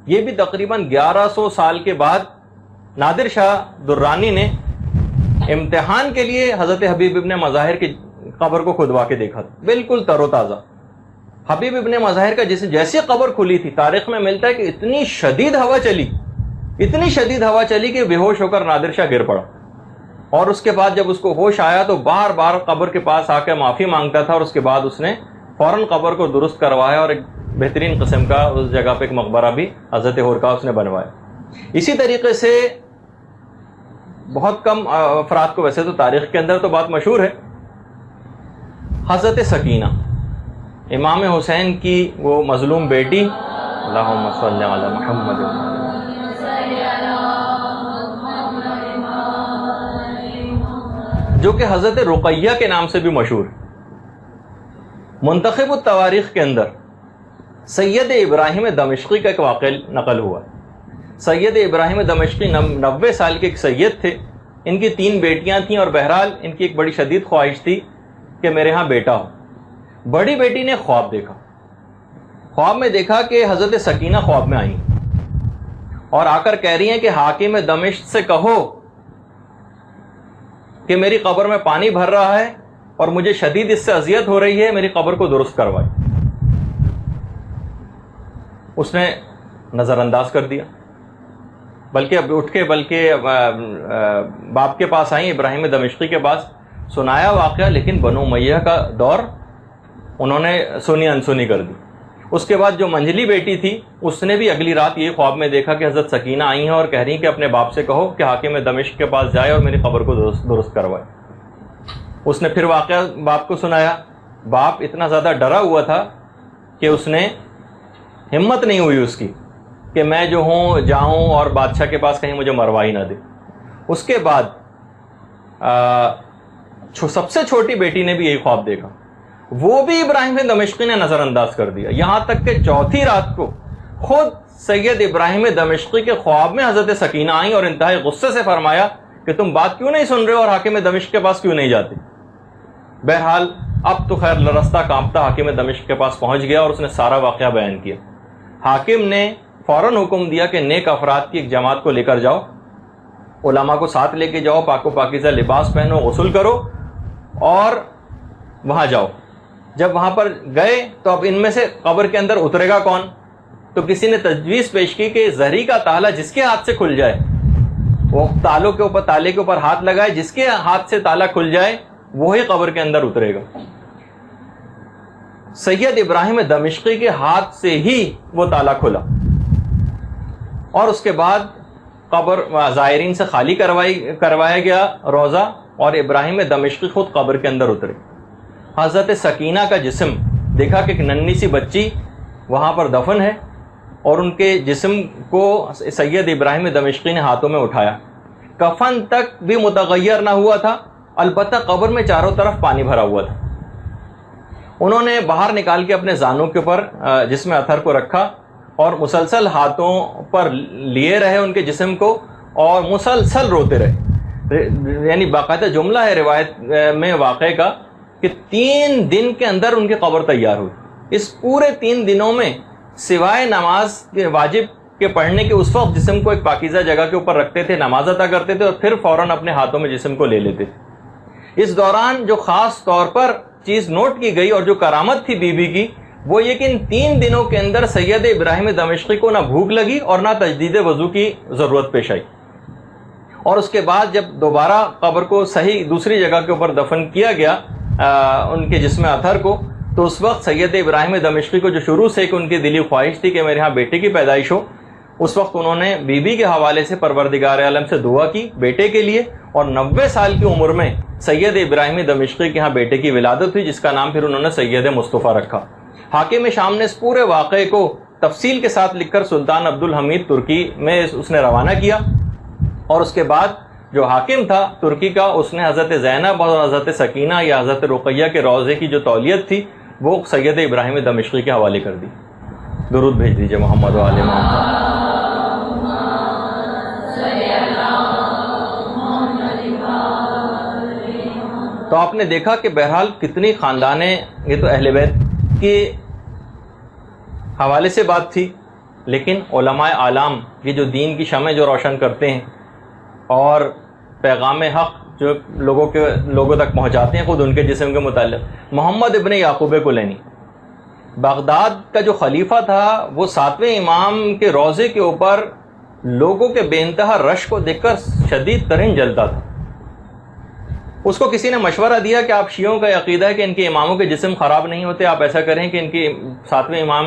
یہ بھی تقریباً 1100 سال کے بعد نادر شاہ درانی نے امتحان کے لیے حضرت حبیب ابن مظاہر کی قبر کو کھدوا کے دیکھا تھا، بالکل تر و تازہ. حبیب ابن مظاہر کا جسم جیسی قبر کھلی تھی، تاریخ میں ملتا ہے کہ اتنی شدید ہوا چلی کہ بے ہوش ہو کر نادر شاہ گر پڑا، اور اس کے بعد جب اس کو ہوش آیا تو بار بار قبر کے پاس آ کے معافی مانگتا تھا، اور اس کے بعد اس نے فوراً قبر کو درست کروایا، اور ایک بہترین قسم کا اس جگہ پہ ایک مقبرہ بھی حضرت حور کا اس نے بنوایا. اسی طریقے سے بہت کم افراد کو، ویسے تو تاریخ کے اندر تو بات مشہور ہے، حضرت سکینہ امام حسین کی وہ مظلوم بیٹی، اللہم صلی علی محمد، جو کہ حضرت رقیہ کے نام سے بھی مشہور. منتخب التواریخ کے اندر سید ابراہیم دمشقی کا ایک واقعہ نقل ہوا. سید ابراہیم دمشقی 90 سال کے ایک سید تھے. ان کی 3 بیٹیاں تھیں، اور بہرحال ان کی ایک بڑی شدید خواہش تھی کہ میرے ہاں بیٹا ہو. بڑی بیٹی نے خواب دیکھا. خواب میں دیکھا کہ حضرت سکینہ خواب میں آئیں اور آ کر کہہ رہی ہیں کہ حاکم دمشق سے کہو کہ میری قبر میں پانی بھر رہا ہے اور مجھے شدید اس سے اذیت ہو رہی ہے، میری قبر کو درست کروائے. اس نے نظر انداز کر دیا، بلکہ اب اٹھ کے باپ کے پاس آئیں، ابراہیم دمشقی کے پاس سنایا واقعہ، لیکن بنو امیہ کا دور انہوں نے سنی انسنی کر دی. اس کے بعد جو منجلی بیٹی تھی اس نے بھی اگلی رات یہ خواب میں دیکھا کہ حضرت سکینہ آئی ہیں اور کہہ رہی ہیں کہ اپنے باپ سے کہو کہ حاکم دمشق کے پاس جائے اور میری قبر کو درست کروائے. اس نے پھر واقعہ باپ کو سنایا. باپ اتنا زیادہ ڈرا ہوا تھا کہ اس نے ہمت نہیں ہوئی اس کی کہ میں جو ہوں جاؤں اور بادشاہ کے پاس کہیں مجھے مروا ہی نہ دے. اس کے بعد سب سے چھوٹی بیٹی نے بھی یہی خواب دیکھا، وہ بھی ابراہیم دمشقی نے نظر انداز کر دیا، یہاں تک کہ چوتھی رات کو خود سید ابراہیم دمشقی کے خواب میں حضرت سکینہ آئیں اور انتہائی غصے سے فرمایا کہ تم بات کیوں نہیں سن رہے ہو اور حاکم دمشق کے پاس کیوں نہیں جاتے؟ بہرحال اب تو خیر لرزتا کانپتا حاکم دمشق کے پاس پہنچ گیا اور اس نے سارا واقعہ بیان کیا۔ حاکم نے فوراً حکم دیا کہ نیک افراد کی ایک جماعت کو لے کر جاؤ، علماء کو ساتھ لے کے جاؤ، پاک و پاکیزہ لباس پہنو، غسل کرو اور وہاں جاؤ۔ جب وہاں پر گئے تو اب ان میں سے قبر کے اندر اترے گا کون؟ تو کسی نے تجویز پیش کی کہ زہری کا تالا جس کے ہاتھ سے کھل جائے، وہ تالے کے اوپر ہاتھ لگائے، جس کے ہاتھ سے تالا کھل جائے وہی قبر کے اندر اترے گا۔ سید ابراہیم دمشقی کے ہاتھ سے ہی وہ تالا کھلا اور اس کے بعد قبر زائرین سے خالی کروایا گیا روضہ، اور ابراہیم دمشقی خود قبر کے اندر اترے۔ حضرت سکینہ کا جسم دیکھا کہ ایک ننھی سی بچی وہاں پر دفن ہے اور ان کے جسم کو سید ابراہیم دمشقی نے ہاتھوں میں اٹھایا۔ کفن تک بھی متغیر نہ ہوا تھا، البتہ قبر میں چاروں طرف پانی بھرا ہوا تھا۔ انہوں نے باہر نکال کے اپنے زانوں کے اوپر جسم اطہر کو رکھا اور مسلسل ہاتھوں پر لیے رہے ان کے جسم کو اور مسلسل روتے رہے۔ یعنی باقاعدہ جملہ ہے روایت میں واقعے کا کہ 3 دن کے اندر ان کی قبر تیار ہوئی۔ اس پورے 3 دنوں میں سوائے نماز کے واجب کے پڑھنے کے اس وقت جسم کو ایک پاکیزہ جگہ کے اوپر رکھتے تھے، نماز ادا کرتے تھے اور پھر فوراً اپنے ہاتھوں میں جسم کو لے لیتے تھے۔ اس دوران جو خاص طور پر چیز نوٹ کی گئی اور جو کرامت تھی بی بی کی، وہ یہ کہ ان 3 دنوں کے اندر سید ابراہیم دمشقی کو نہ بھوک لگی اور نہ تجدید وضو کی ضرورت پیش آئی۔ اور اس کے بعد جب دوبارہ قبر کو صحیح دوسری جگہ کے اوپر دفن کیا گیا ان کے جسم اطہر کو، تو اس وقت سید ابراہیم دمشقی کو جو شروع سے ایک ان کی دلی خواہش تھی کہ میرے ہاں بیٹے کی پیدائش ہو، اس وقت انہوں نے بی بی کے حوالے سے پروردگار عالم سے دعا کی بیٹے کے لیے، اور 90 سال کی عمر میں سید ابراہیم دمشقی کے ہاں بیٹے کی ولادت ہوئی، جس کا نام پھر انہوں نے سید مصطفیٰ رکھا۔ حاکم شام نے اس پورے واقعے کو تفصیل کے ساتھ لکھ کر سلطان عبدالحمید ترکی میں اس نے روانہ کیا، اور اس کے بعد جو حاکم تھا ترکی کا، اس نے حضرت زینب اور حضرت سکینہ یا حضرت رقیہ کے روضے کی جو تولیت تھی وہ سید ابراہیم دمشقی کے حوالے کر دی۔ درود بھیج دیجئے محمد و آل محمد۔ تو آپ نے دیکھا کہ بہرحال کتنی خاندانیں، یہ تو اہل بیت کے حوالے سے بات تھی، لیکن علماء اعلام یہ جو دین کی شمع جو روشن کرتے ہیں اور پیغام حق جو لوگوں تک پہنچاتے ہیں خود ان کے جسم کے متعلق، محمد ابن یعقوب کلینی بغداد کا جو خلیفہ تھا، وہ 7ویں امام کے روضے کے اوپر لوگوں کے بے انتہا رش کو دیکھ کر شدید ترین جلتا تھا۔ اس کو کسی نے مشورہ دیا کہ آپ شیعوں کا عقیدہ ہے کہ ان کے اماموں کے جسم خراب نہیں ہوتے، آپ ایسا کریں کہ ان کے 7ویں امام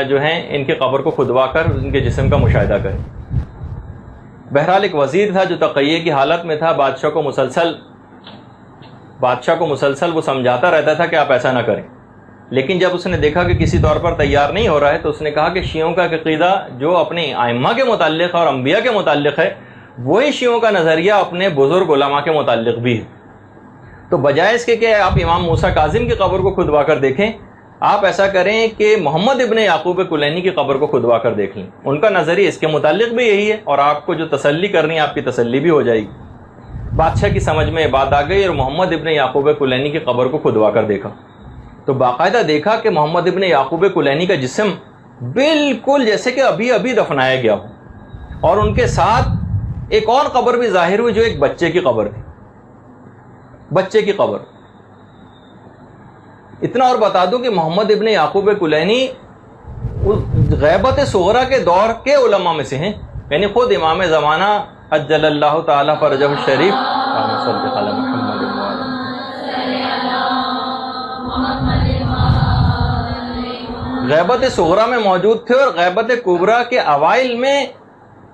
جو ہیں ان کی قبر کو کھدوا کر ان کے جسم کا مشاہدہ کریں۔ بہرحال ایک وزیر تھا جو تقیہ کی حالت میں تھا، بادشاہ کو مسلسل وہ سمجھاتا رہتا تھا کہ آپ ایسا نہ کریں، لیکن جب اس نے دیکھا کہ کسی طور پر تیار نہیں ہو رہا ہے تو اس نے کہا کہ شیعوں کا عقیدہ جو اپنے ائمہ کے متعلق اور انبیاء کے متعلق ہے، وہی شیعوں کا نظریہ اپنے بزرگ علماء کے متعلق بھی ہے۔ تو بجائے اس کے کہ آپ امام موسیٰ کاظم کی قبر کو کھدوا کر دیکھیں، آپ ایسا کریں کہ محمد ابن یعقوب کلینی کی قبر کو کھدوا کر دیکھ لیں، ان کا نظریہ اس کے متعلق بھی یہی ہے، اور آپ کو جو تسلی کرنی ہے آپ کی تسلی بھی ہو جائے گی۔ بادشاہ کی سمجھ میں یہ بات آ گئی اور محمد ابن یعقوب کلینی کی قبر کو کھدوا کر دیکھا تو باقاعدہ دیکھا کہ محمد ابن یعقوب کلینی کا جسم بالکل جیسے کہ ابھی ابھی دفنایا گیا ہو، اور ان کے ساتھ ایک اور قبر بھی ظاہر ہوئی جو ایک بچے کی قبر تھی، بچے کی قبر۔ اتنا اور بتا دوں کہ محمد ابن یعقوب کلینی غیبت صغرا کے دور کے علماء میں سے ہیں، یعنی خود امام زمانہ عجل اللہ تعالی فرجہ الشریف غیبت صغرا میں موجود تھے، اور غیبت کبریٰ کے اوائل میں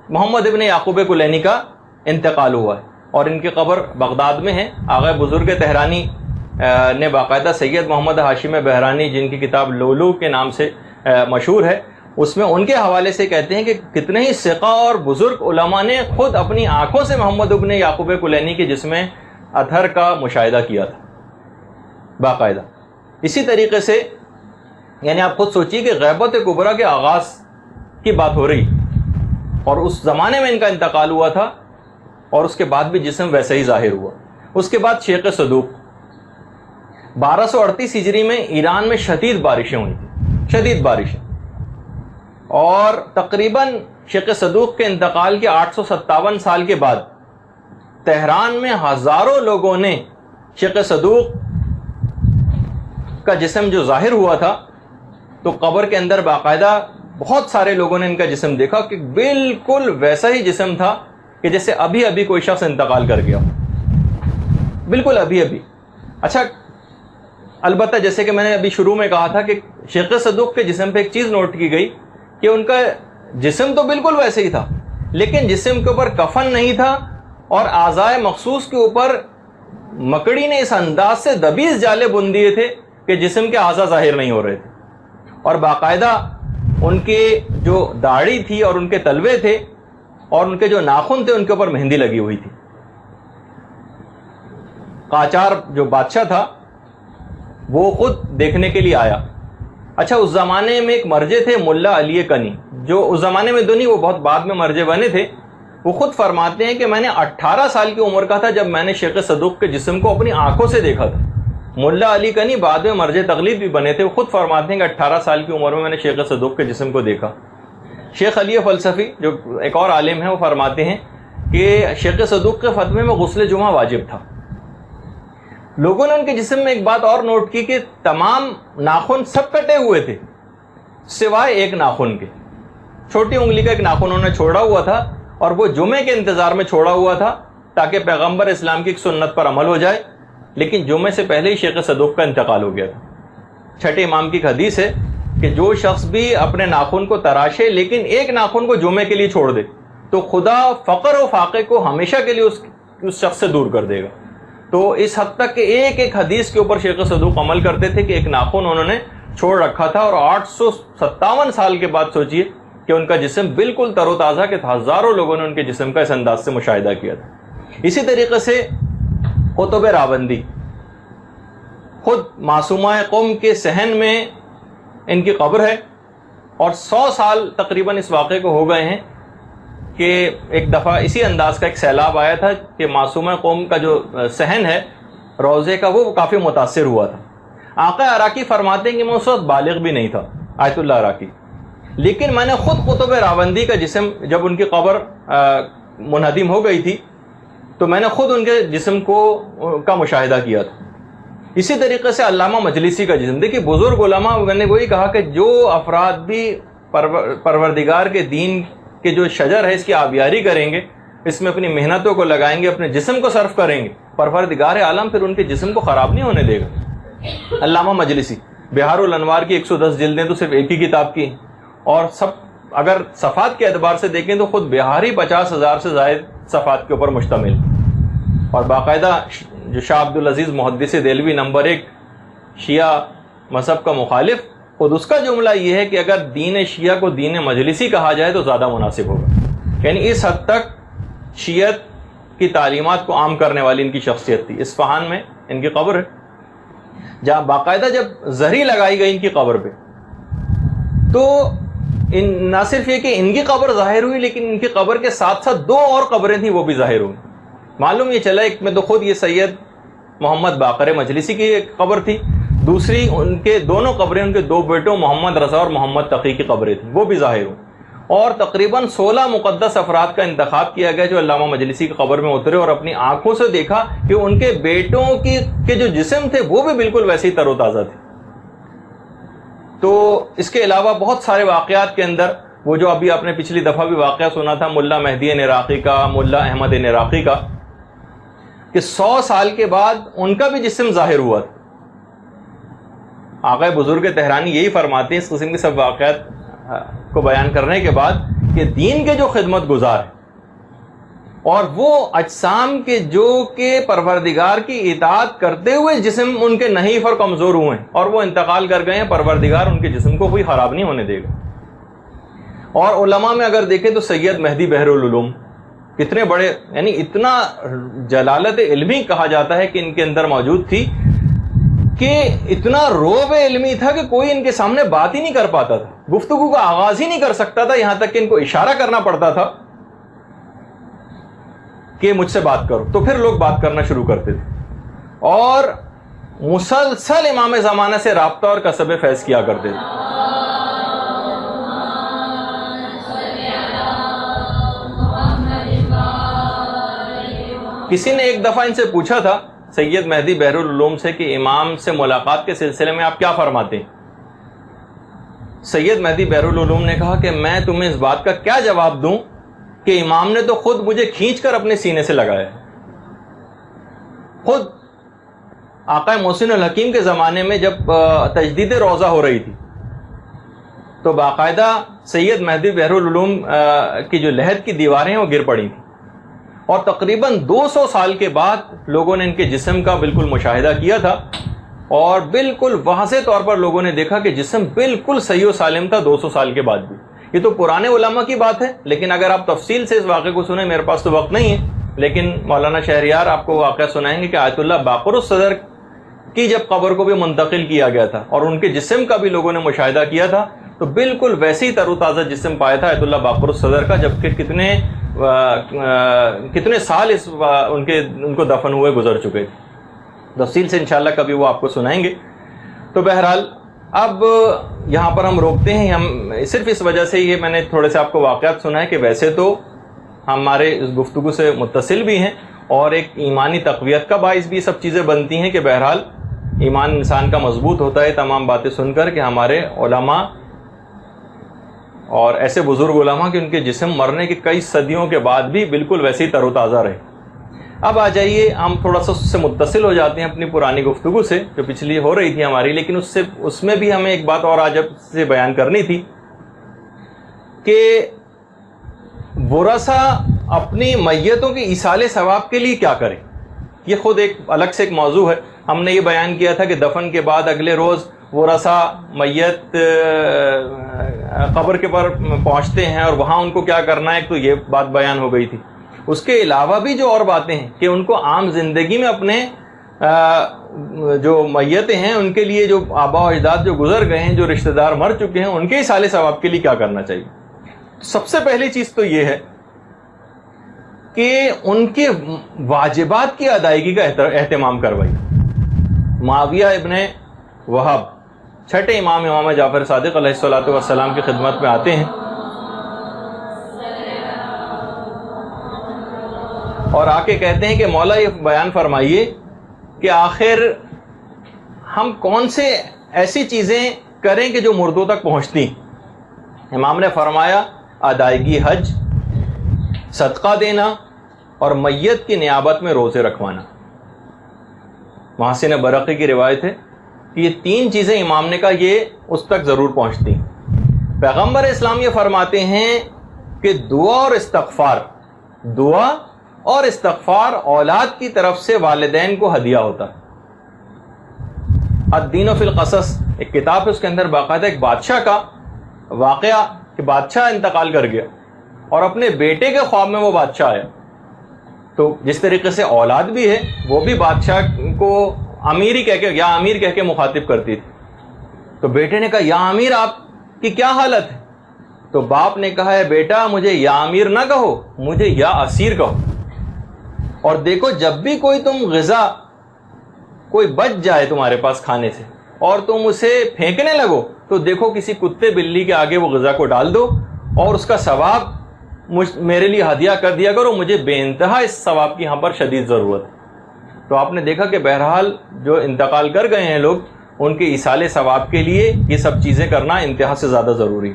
محمد ابن یعقوب کلینی کا انتقال ہوا ہے، اور ان کی قبر بغداد میں ہے۔ آغا بزرگ تہرانی نے باقاعدہ سید محمد ہاشم بہرانی، جن کی کتاب لولو کے نام سے مشہور ہے، اس میں ان کے حوالے سے کہتے ہیں کہ کتنے ہی ثقہ اور بزرگ علماء نے خود اپنی آنکھوں سے محمد ابن یعقوب کلینی کے جسم اثر کا مشاہدہ کیا تھا باقاعدہ. اسی طریقے سے یعنی آپ خود سوچیے کہ غیبت کبریٰ کے آغاز کی بات ہو رہی اور اس زمانے میں ان کا انتقال ہوا تھا اور اس کے بعد بھی جسم ویسے ہی ظاہر ہوا. اس کے بعد شیخ صدوق 1238 ہجری میں ایران میں شدید بارشیں ہوئی تھیں, شدید بارشیں, اور تقریباً شیخ صدوق کے انتقال کے 857 سال کے بعد تہران میں ہزاروں لوگوں نے شیخ صدوق کا جسم جو ظاہر ہوا تھا تو قبر کے اندر باقاعدہ بہت سارے لوگوں نے ان کا جسم دیکھا کہ بالکل ویسا ہی جسم تھا کہ جیسے ابھی ابھی کوئی شخص انتقال کر گیا, بالکل ابھی ابھی. اچھا البتہ جیسے کہ میں نے ابھی شروع میں کہا تھا کہ شیخ صدوق کے جسم پہ ایک چیز نوٹ کی گئی کہ ان کا جسم تو بالکل ویسے ہی تھا لیکن جسم کے اوپر کفن نہیں تھا اور اعضائے مخصوص کے اوپر مکڑی نے اس انداز سے دبیز جالے بن دیے تھے کہ جسم کے اعضاء ظاہر نہیں ہو رہے تھے, اور باقاعدہ ان کے جو داڑھی تھی اور ان کے تلوے تھے اور ان کے جو ناخن تھے ان کے اوپر مہندی لگی ہوئی تھی. قاجار جو بادشاہ تھا وہ خود دیکھنے کے لیے آیا. اچھا اس زمانے میں ایک مرجے تھے ملا علی کنی, جو اس زمانے میں نہیں, وہ بہت بعد میں مرجے بنے تھے. وہ خود فرماتے ہیں کہ میں نے 18 سال کی عمر کا تھا جب میں نے شیخ صدوق کے جسم کو اپنی آنکھوں سے دیکھا تھا. ملا علی کنی بعد میں مرجع تقلید بھی بنے تھے. وہ خود فرماتے ہیں کہ 18 سال کی عمر میں نے شیخ صدوق کے جسم کو دیکھا. شیخ علی فلسفی جو ایک اور عالم ہیں وہ فرماتے ہیں کہ شیخ صدوق کے فتوے میں غسل جمعہ واجب تھا. لوگوں نے ان کے جسم میں ایک بات اور نوٹ کی کہ تمام ناخن سب کٹے ہوئے تھے سوائے ایک ناخن کے. چھوٹی انگلی کا ایک ناخن انہوں نے چھوڑا ہوا تھا اور وہ جمعے کے انتظار میں چھوڑا ہوا تھا تاکہ پیغمبر اسلام کی ایک سنت پر عمل ہو جائے, لیکن جمعے سے پہلے ہی شیخ صدوق کا انتقال ہو گیا تھا. چھٹے امام کی حدیث ہے کہ جو شخص بھی اپنے ناخن کو تراشے لیکن ایک ناخن کو جمعے کے لیے چھوڑ دے تو خدا فقر و فاقے کو ہمیشہ کے لیے اس شخص سے دور کر دے گا. تو اس حد تک کہ ایک ایک حدیث کے اوپر شیخ صدوق عمل کرتے تھے کہ ایک ناخن انہوں نے چھوڑ رکھا تھا, اور 857 سال کے بعد سوچئے کہ ان کا جسم بالکل تر و تازہ کہ ہزاروں لوگوں نے ان کے جسم کا اس انداز سے مشاہدہ کیا تھا. اسی طریقے سے قطب راوندی خود معصومہ قوم کے صحن میں ان کی قبر ہے, اور 100 سال تقریباً اس واقعے کو ہو گئے ہیں کہ ایک دفعہ اسی انداز کا ایک سیلاب آیا تھا کہ معصومہ قوم کا جو صحن ہے روضے کا وہ کافی متاثر ہوا تھا. آقا عراقی فرماتے ہیں کہ میں اس وقت بالغ بھی نہیں تھا, آیت اللہ عراقی, لیکن میں نے خود قطب راوندی کا جسم جب ان کی قبر منہدم ہو گئی تھی تو میں نے خود ان کے جسم کا مشاہدہ کیا تھا. اسی طریقے سے علامہ مجلسی کا جسم, دیکھیے بزرگ علماء میں نے وہی کہا کہ جو افراد بھی پروردگار کے دین کے جو شجر ہے اس کی آبیاری کریں گے, اس میں اپنی محنتوں کو لگائیں گے, اپنے جسم کو صرف کریں گے, پروردگار عالم پھر ان کے جسم کو خراب نہیں ہونے دے گا. علامہ مجلسی بہار الانوار کی 110 جلدیں تو صرف ایک ہی کتاب کی, اور سب اگر صفحات کے اعتبار سے دیکھیں تو خود بہار ہی 50,000 سے زائد صفحات کے اوپر مشتمل, اور باقاعدہ جو شاہ عبدالعزیز محدث دہلوی نمبر 1 شیعہ مذہب کا مخالف, خود اس کا جملہ یہ ہے کہ اگر دین شیعہ کو دین مجلسی کہا جائے تو زیادہ مناسب ہوگا. یعنی اس حد تک شیعت کی تعلیمات کو عام کرنے والی ان کی شخصیت تھی. اصفہان میں ان کی قبر ہے جہاں باقاعدہ جب زہری لگائی گئی ان کی قبر پہ تو نہ صرف یہ کہ ان کی قبر ظاہر ہوئی لیکن ان کی قبر کے ساتھ ساتھ 2 اور قبریں تھیں وہ بھی ظاہر ہوئی. معلوم یہ چلا ایک میں تو خود یہ سید محمد باقر مجلسی کی ایک قبر تھی, دوسری ان کے دونوں قبریں ان کے 2 بیٹوں محمد رضا اور محمد تقی کی قبریں تھیں, وہ بھی ظاہر ہوئی. اور تقریباً 16 مقدس افراد کا انتخاب کیا گیا جو علامہ مجلسی کی قبر میں اترے اور اپنی آنکھوں سے دیکھا کہ ان کے بیٹوں کے جو جسم تھے وہ بھی بالکل ویسے ہی تر و تازہ تھے. تو اس کے علاوہ بہت سارے واقعات کے اندر وہ جو ابھی آپ نے پچھلی دفعہ بھی واقعہ سنا تھا ملا مہدی عراقی کا, ملا احمد عراقی کا, کہ 100 سال کے بعد ان کا بھی جسم ظاہر ہوا تھا. آقا بزرگ تہرانی یہی فرماتے ہیں اس قسم کے سب واقعات کو بیان کرنے کے بعد کہ دین کے جو خدمت گزار ہیں اور وہ اجسام کے جو کہ پروردگار کی اطاعت کرتے ہوئے جسم ان کے نحیف اور کمزور ہوئے ہیں اور وہ انتقال کر گئے ہیں, پروردگار ان کے جسم کو کوئی خراب نہیں ہونے دے گا. اور علماء میں اگر دیکھیں تو سید مہدی بحر العلوم کتنے بڑے، یعنی اتنا جلالت علمی کہا جاتا ہے کہ ان کے اندر موجود تھی کہ اتنا رعب علمی تھا کہ کوئی ان کے سامنے بات ہی نہیں کر پاتا تھا، گفتگو کا آغاز ہی نہیں کر سکتا تھا، یہاں تک کہ ان کو اشارہ کرنا پڑتا تھا کہ مجھ سے بات کرو، تو پھر لوگ بات کرنا شروع کرتے تھے اور مسلسل امام زمانہ سے رابطہ اور کسب فیض کیا کرتے تھے۔ کسی نے ایک دفعہ ان سے پوچھا تھا سید مہدی بحر العلوم سے کہ امام سے ملاقات کے سلسلے میں آپ کیا فرماتے ہیں؟ سید مہدی بحر العلوم نے کہا کہ میں تمہیں اس بات کا کیا جواب دوں کہ امام نے تو خود مجھے کھینچ کر اپنے سینے سے لگایا۔ خود آقا محسن الحکیم کے زمانے میں جب تجدید روضہ ہو رہی تھی تو باقاعدہ سید مہدی بحر العلوم کی جو لحد کی دیواریں ہیں وہ گر پڑی تھیں، اور تقریباً 200 سال کے بعد لوگوں نے ان کے جسم کا بالکل مشاہدہ کیا تھا، اور بالکل واضح طور پر لوگوں نے دیکھا کہ جسم بالکل صحیح و سالم تھا 200 سال کے بعد بھی۔ یہ تو پرانے علماء کی بات ہے، لیکن اگر آپ تفصیل سے اس واقعے کو سنیں، میرے پاس تو وقت نہیں ہے، لیکن مولانا شہریار آپ کو واقعہ سنائیں گے کہ آیت اللہ باقر الصدر کی جب قبر کو بھی منتقل کیا گیا تھا اور ان کے جسم کا بھی لوگوں نے مشاہدہ کیا تھا، تو بالکل ویسے ہی تر و تازہ جسم پایا تھا آیت اللہ باقر الصدر کا، جبکہ کتنے سال ان کو دفن ہوئے گزر چکے۔ تفصیل سے انشاءاللہ کبھی وہ آپ کو سنائیں گے۔ تو بہرحال اب یہاں پر ہم روکتے ہیں، ہم صرف اس وجہ سے یہ میں نے تھوڑے سے آپ کو واقعات سنا ہے کہ ویسے تو ہمارے اس گفتگو سے متصل بھی ہیں اور ایک ایمانی تقویت کا باعث بھی سب چیزیں بنتی ہیں کہ بہرحال ایمان انسان کا مضبوط ہوتا ہے تمام باتیں سن کر کہ ہمارے علماء اور ایسے بزرگ علماء کہ ان کے جسم مرنے کے کئی صدیوں کے بعد بھی بالکل ویسے ہی تر و تازہ رہے۔ اب آ جائیے ہم تھوڑا سا اس سے متصل ہو جاتے ہیں اپنی پرانی گفتگو سے جو پچھلی ہو رہی تھی ہماری، لیکن اس میں بھی ہمیں ایک بات اور آج سے بیان کرنی تھی کہ ورثہ اپنی میتوں کے ایصال ثواب کے لیے کیا کریں۔ یہ خود ایک الگ سے ایک موضوع ہے۔ ہم نے یہ بیان کیا تھا کہ دفن کے بعد اگلے روز ورثہ میت قبر کے پر پہنچتے ہیں اور وہاں ان کو کیا کرنا ہے، تو یہ بات بیان ہو گئی تھی۔ اس کے علاوہ بھی جو اور باتیں ہیں کہ ان کو عام زندگی میں اپنے جو میتیں ہیں ان کے لیے جو آبا و اجداد جو گزر گئے ہیں، جو رشتہ دار مر چکے ہیں، ان کے ایصال ثواب کے لیے کیا کرنا چاہیے۔ سب سے پہلی چیز تو یہ ہے کہ ان کے واجبات کی ادائیگی کا اہتمام کروائیے۔ معاویہ ابن وہب چھٹے امام جعفر صادق علیہ الصلوۃ والسلام کی خدمت میں آتے ہیں اور آ کے کہتے ہیں کہ مولا یہ بیان فرمائیے کہ آخر ہم کون سے ایسی چیزیں کریں کہ جو مردوں تک پہنچتی۔ امام نے فرمایا ادائیگی حج، صدقہ دینا اور میت کی نیابت میں روزے رکھوانا۔ محسن برقی کی روایت ہے کہ یہ تین چیزیں امام نے کہا یہ اس تک ضرور پہنچتی۔ پیغمبر اسلام یہ فرماتے ہیں کہ دعا اور استغفار اولاد کی طرف سے والدین کو ہدیہ ہوتا ہے۔ الدین فی القصص ایک کتاب ہے، اس کے اندر باقاعدہ ایک بادشاہ کا واقعہ کہ بادشاہ انتقال کر گیا اور اپنے بیٹے کے خواب میں وہ بادشاہ آیا، تو جس طریقے سے اولاد بھی ہے وہ بھی بادشاہ کو امیر ہی کہہ کے یا امیر کہہ کے مخاطب کرتی تھی۔ تو بیٹے نے کہا یا امیر آپ کی کیا حالت ہے؟ تو باپ نے کہا ہے بیٹا مجھے یا امیر نہ کہو، مجھے یا اسیر کہو، اور دیکھو جب بھی کوئی تم غذا کوئی بچ جائے تمہارے پاس کھانے سے اور تم اسے پھینکنے لگو تو دیکھو کسی کتے بلی کے آگے وہ غذا کو ڈال دو اور اس کا ثواب میرے لیے ہدیہ کر دیا کرو، مجھے بے انتہا اس ثواب کی یہاں پر شدید ضرورت ہے۔ تو آپ نے دیکھا کہ بہرحال جو انتقال کر گئے ہیں لوگ ان کے ایصال ثواب کے لیے یہ سب چیزیں کرنا انتہا سے زیادہ ضروری۔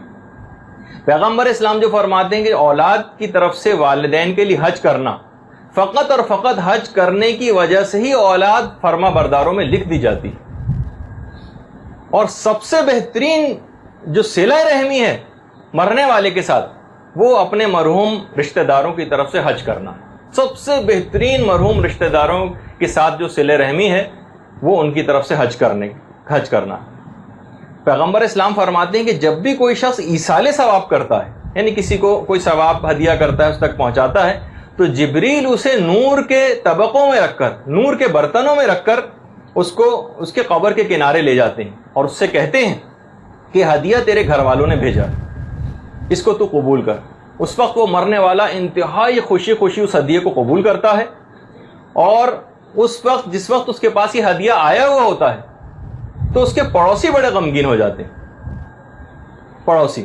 پیغمبر اسلام جو فرماتے ہیں کہ اولاد کی طرف سے والدین کے لیے حج کرنا، فقط اور فقط حج کرنے کی وجہ سے ہی اولاد فرما برداروں میں لکھ دی جاتی، اور سب سے بہترین جو صلہ رحمی ہے مرنے والے کے ساتھ وہ اپنے مرحوم رشتہ داروں کی طرف سے حج کرنا۔ سب سے بہترین مرحوم رشتہ داروں کے ساتھ جو صلہ رحمی ہے وہ ان کی طرف سے حج کرنا۔ پیغمبر اسلام فرماتے ہیں کہ جب بھی کوئی شخص ایصال ثواب کرتا ہے، یعنی کسی کو کوئی ثواب ہدیہ کرتا ہے اس تک پہنچاتا ہے، تو جبریل اسے نور کے طبقوں میں رکھ کر, نور کے برتنوں میں رکھ کر اس کو اس کے قبر کے کنارے لے جاتے ہیں اور اس سے کہتے ہیں کہ ہدیہ تیرے گھر والوں نے بھیجا, اس کو تو قبول کر. اس وقت وہ مرنے والا انتہائی خوشی خوشی اس ہدیے کو قبول کرتا ہے, اور اس وقت جس وقت اس کے پاس یہ ہدیہ آیا ہوا ہوتا ہے تو اس کے پڑوسی بڑے غمگین ہو جاتے ہیں. پڑوسی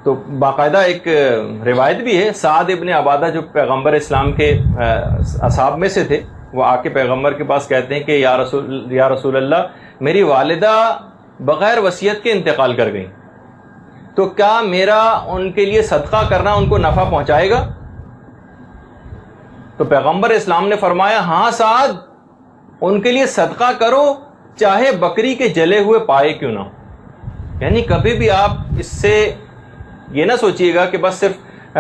تو باقاعدہ ایک روایت بھی ہے, سعد ابن عبادہ جو پیغمبر اسلام کے اصحاب میں سے تھے, وہ آ کے پیغمبر کے پاس کہتے ہیں کہ یا رسول اللہ, میری والدہ بغیر وصیت کے انتقال کر گئیں, تو کیا میرا ان کے لیے صدقہ کرنا ان کو نفع پہنچائے گا؟ تو پیغمبر اسلام نے فرمایا, ہاں سعد, ان کے لیے صدقہ کرو چاہے بکری کے جلے ہوئے پائے کیوں نہ ہو. یعنی کبھی بھی آپ اس سے یہ نہ سوچیے گا کہ بس صرف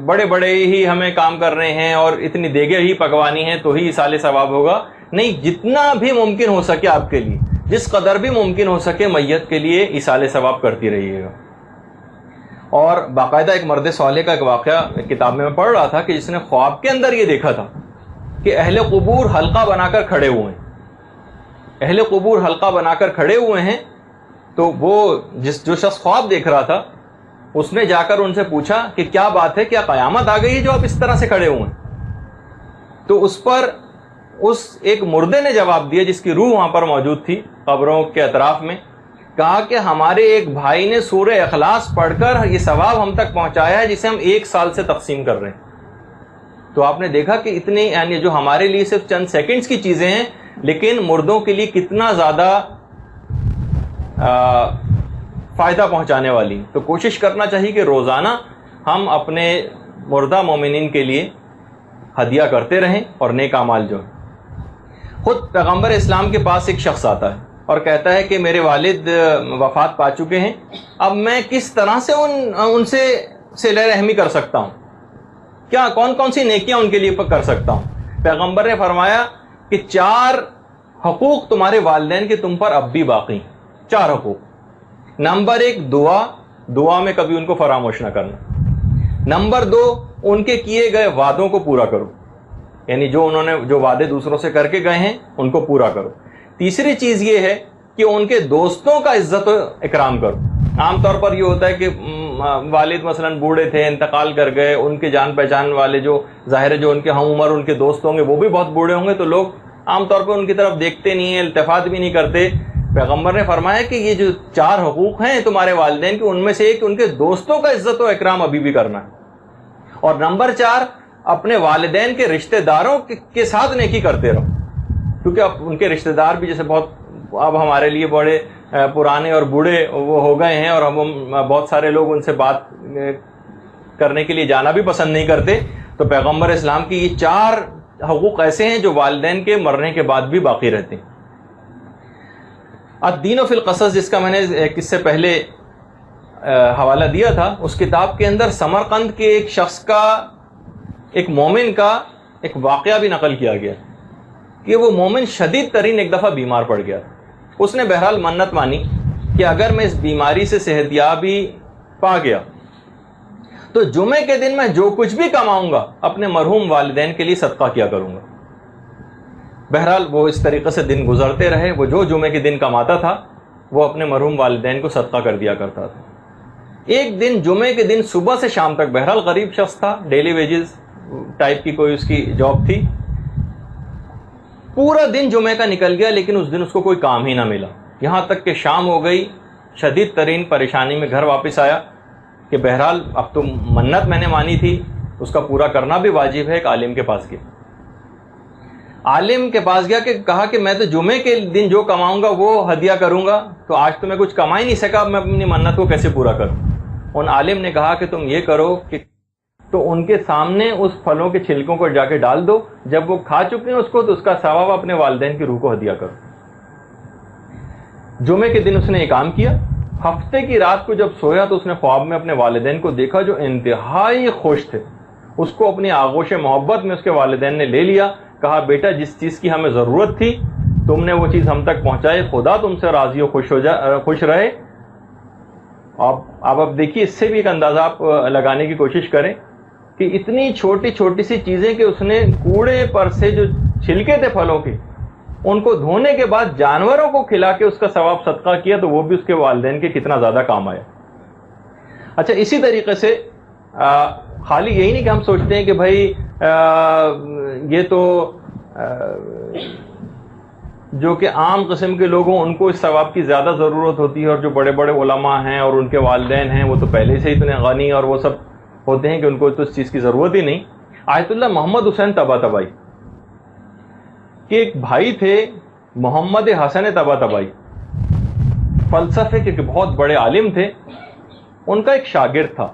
بڑے بڑے ہی ہمیں کام کر رہے ہیں اور اتنی دیگیں ہی پکوانی ہیں تو ہی ایصال ثواب ہوگا. نہیں, جتنا بھی ممکن ہو سکے آپ کے لیے, جس قدر بھی ممکن ہو سکے میت کے لیے ایصال ثواب کرتی رہیے گا. اور باقاعدہ ایک مرد صالح کا ایک واقعہ کتاب میں پڑھ رہا تھا کہ جس نے خواب کے اندر یہ دیکھا تھا کہ اہل قبور حلقہ بنا کر کھڑے ہوئے ہیں, اہل قبور حلقہ بنا کر کھڑے ہوئے ہیں. تو وہ جو شخص خواب دیکھ رہا تھا اس نے جا کر ان سے پوچھا کہ کیا بات ہے, کیا قیامت آ گئی ہے جو آپ اس طرح سے کھڑے ہوئے ہیں؟ تو اس پر اس ایک مردے نے جواب دیا, جس کی روح وہاں پر موجود تھی قبروں کے اطراف میں, کہا کہ ہمارے ایک بھائی نے سورہ اخلاص پڑھ کر یہ ثواب ہم تک پہنچایا ہے جسے ہم 1 سال سے تقسیم کر رہے ہیں. تو آپ نے دیکھا کہ اتنی, یعنی جو ہمارے لیے صرف چند سیکنڈز کی چیزیں ہیں لیکن مردوں کے لیے کتنا زیادہ فائدہ پہنچانے والی. تو کوشش کرنا چاہیے کہ روزانہ ہم اپنے مردہ مومنین کے لیے ہدیہ کرتے رہیں اور نیک اعمال جو ہیں. خود پیغمبر اسلام کے پاس ایک شخص آتا ہے اور کہتا ہے کہ میرے والد وفات پا چکے ہیں, اب میں کس طرح سے ان سے صلہ رحمی کر سکتا ہوں, کیا کون کون سی نیکیاں ان کے لیے کر سکتا ہوں؟ پیغمبر نے فرمایا کہ 4 حقوق تمہارے والدین کے تم پر اب بھی باقی ہیں. 4 حقوق. نمبر 1 دعا میں کبھی ان کو فراموش نہ کرنا. نمبر 2 ان کے کیے گئے وعدوں کو پورا کرو, یعنی جو انہوں نے جو وعدے دوسروں سے کر کے گئے ہیں ان کو پورا کرو. تیسری چیز یہ ہے کہ ان کے دوستوں کا عزت و اکرام کرو. عام طور پر یہ ہوتا ہے کہ والد مثلا بوڑھے تھے, انتقال کر گئے, ان کے جان پہچان والے جو ظاہر ہے جو ان کے ہم عمر ان کے دوست ہوں گے وہ بھی بہت بوڑھے ہوں گے, تو لوگ عام طور پر ان کی طرف دیکھتے نہیں ہیں, التفات بھی نہیں کرتے. پیغمبر نے فرمایا کہ یہ جو 4 حقوق ہیں تمہارے والدین کے, ان میں سے ایک ان کے دوستوں کا عزت و اکرام ابھی بھی کرنا ہے. اور نمبر 4 اپنے والدین کے رشتہ داروں کے ساتھ نیکی کرتے رہو, کیونکہ اب ان کے رشتہ دار بھی جیسے بہت اب ہمارے لیے بڑے پرانے اور بوڑھے وہ ہو گئے ہیں, اور ہم بہت سارے لوگ ان سے بات کرنے کے لیے جانا بھی پسند نہیں کرتے. تو پیغمبر اسلام کی یہ 4 حقوق ایسے ہیں جو والدین کے مرنے کے بعد بھی باقی رہتے ہیں. الدین فی القصص, جس کا میں نے اس سے پہلے حوالہ دیا تھا, اس کتاب کے اندر سمرقند کے ایک شخص کا, ایک مومن کا ایک واقعہ بھی نقل کیا گیا کہ وہ مومن شدید ترین ایک دفعہ بیمار پڑ گیا. اس نے بہرحال منت مانی کہ اگر میں اس بیماری سے صحتیابی پا گیا تو جمعے کے دن میں جو کچھ بھی کماؤں گا اپنے مرحوم والدین کے لیے صدقہ کیا کروں گا. بہرحال وہ اس طریقے سے دن گزرتے رہے. وہ جو جمعے کے دن کماتا تھا وہ اپنے مرحوم والدین کو صدقہ کر دیا کرتا تھا. ایک دن جمعے کے دن صبح سے شام تک, بہرحال غریب شخص تھا, ڈیلی ویجز ٹائپ کی کوئی اس کی جاب تھی, پورا دن جمعے کا نکل گیا لیکن اس دن اس کو کوئی کام ہی نہ ملا. یہاں تک کہ شام ہو گئی, شدید ترین پریشانی میں گھر واپس آیا کہ بہرحال اب تو منت میں نے مانی تھی اس کا پورا کرنا بھی واجب ہے. ایک عالم کے پاس گیا, عالم کے پاس گیا کہ کہا کہ میں تو جمعے کے دن جو کماؤں گا وہ ہدیہ کروں گا, تو آج تو میں کچھ کما ہی نہیں سکا, میں اپنی منت کو کیسے پورا کروں؟ ان عالم نے کہا کہ تم یہ کرو کہ تو ان کے سامنے اس پھلوں کے چھلکوں کو جا کے ڈال دو, جب وہ کھا چکے ہیں اس کو تو اس کا ثواب اپنے والدین کی روح کو ہدیہ کرو. جمعے کے دن اس نے یہ کام کیا. ہفتے کی رات کو جب سویا تو اس نے خواب میں اپنے والدین کو دیکھا جو انتہائی خوش تھے. اس کو اپنی آغوش محبت میں اس کے والدین نے لے لیا, کہا بیٹا جس چیز کی ہمیں ضرورت تھی تم نے وہ چیز ہم تک پہنچائی, خدا تم سے راضی و خوش رہے. اب دیکھیے اس سے بھی ایک اندازہ آپ لگانے کی کوشش کریں کہ اتنی چھوٹی چھوٹی سی چیزیں کہ اس نے کوڑے پر سے جو چھلکے تھے پھلوں کے ان کو دھونے کے بعد جانوروں کو کھلا کے اس کا ثواب صدقہ کیا، تو وہ بھی اس کے والدین کے کتنا زیادہ کام آیا۔ اچھا، اسی طریقے سے خالی یہی نہیں کہ ہم سوچتے ہیں کہ بھائی یہ تو جو کہ عام قسم کے لوگ ہوں ان کو اس ثواب کی زیادہ ضرورت ہوتی ہے، اور جو بڑے بڑے علماء ہیں اور ان کے والدین ہیں وہ تو پہلے سے اتنے غنی اور وہ سب ہوتے ہیں کہ ان کو تو اس چیز کی ضرورت ہی نہیں۔ آیت اللہ محمد حسین طباطبائی کہ ایک بھائی تھے محمد حسن طباطبائی، فلسفے کے بہت بڑے عالم تھے، ان کا ایک شاگرد تھا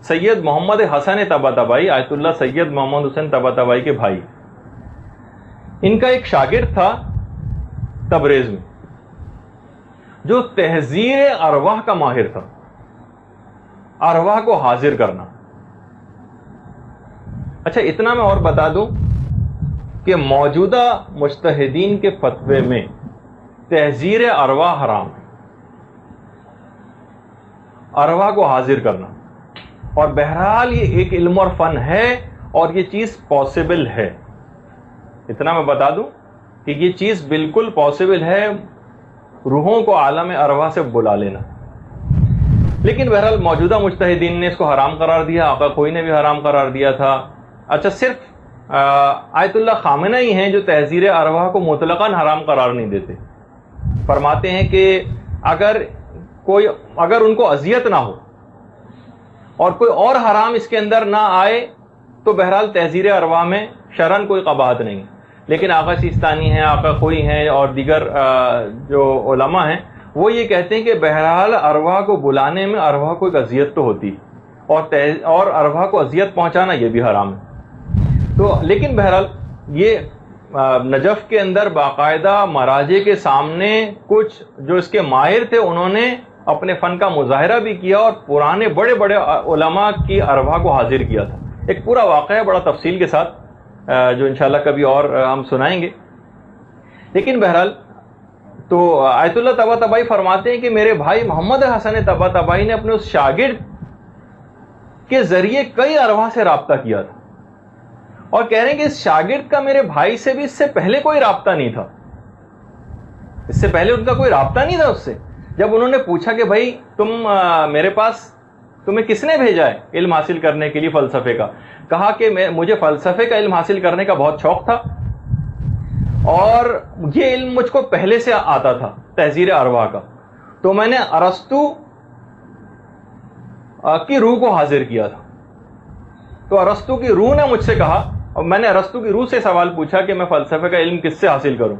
سید محمد حسن طباطبائی، آیت اللہ سید محمد حسین طباطبائی کے بھائی۔ ان کا ایک شاگرد تھا تبریز میں جو تحذیر ارواح کا ماہر تھا، ارواح کو حاضر کرنا۔ اچھا، اتنا میں اور بتا دوں کہ موجودہ مجتہدین کے فتوے میں تحذیر ارواح حرام ہے، ارواح کو حاضر کرنا، اور بہرحال یہ ایک علم اور فن ہے اور یہ چیز پاسبل ہے۔ اتنا میں بتا دوں کہ یہ چیز بالکل پاسبل ہے، روحوں کو عالم ارواح سے بلا لینا، لیکن بہرحال موجودہ مجتہدین نے اس کو حرام قرار دیا، آقا کوئی نے بھی حرام قرار دیا تھا۔ اچھا، صرف آیت اللہ خامنہ ہیں جو تحذیر ارواح کو مطلقاً حرام قرار نہیں دیتے، فرماتے ہیں کہ اگر ان کو اذیت نہ ہو اور کوئی اور حرام اس کے اندر نہ آئے تو بہرحال تحذیر ارواح میں شرعاً کوئی قباحت نہیں۔ لیکن آقا سیستانی ہیں، آقا کوئی ہیں اور دیگر جو علماء ہیں وہ یہ کہتے ہیں کہ بہرحال ارواح کو بلانے میں ارواح کو ایک اذیت تو ہوتی، اور ارواح کو اذیت پہنچانا یہ بھی حرام ہے۔ تو لیکن بہرحال یہ نجف کے اندر باقاعدہ مراجع کے سامنے کچھ جو اس کے ماہر تھے انہوں نے اپنے فن کا مظاہرہ بھی کیا اور پرانے بڑے بڑے علماء کی ارواح کو حاضر کیا تھا۔ ایک پورا واقعہ ہے بڑا تفصیل کے ساتھ جو انشاءاللہ کبھی اور ہم سنائیں گے۔ لیکن بہرحال تو آیت اللہ طباطبائی فرماتے ہیں کہ میرے بھائی محمد حسن طباطبائی نے اپنے اس شاگرد کے ذریعے کئی ارواح سے رابطہ کیا تھا، اور کہہ رہے ہیں کہ اس شاگرد کا میرے بھائی سے بھی اس سے پہلے کوئی رابطہ نہیں تھا، اس سے پہلے ان کا کوئی رابطہ نہیں تھا اس سے۔ جب انہوں نے پوچھا کہ بھائی میرے پاس تمہیں کس نے بھیجا ہے علم حاصل کرنے کے لیے فلسفے کا، کہا کہ مجھے فلسفے کا علم حاصل کرنے کا بہت شوق تھا، اور یہ علم مجھ کو پہلے سے آتا تھا تحذیر ارواح کا، تو میں نے ارسطو کی روح کو حاضر کیا تھا۔ تو ارسطو کی روح نے مجھ سے کہا، اور میں نے ارسطو کی روح سے سوال پوچھا کہ میں فلسفے کا علم کس سے حاصل کروں،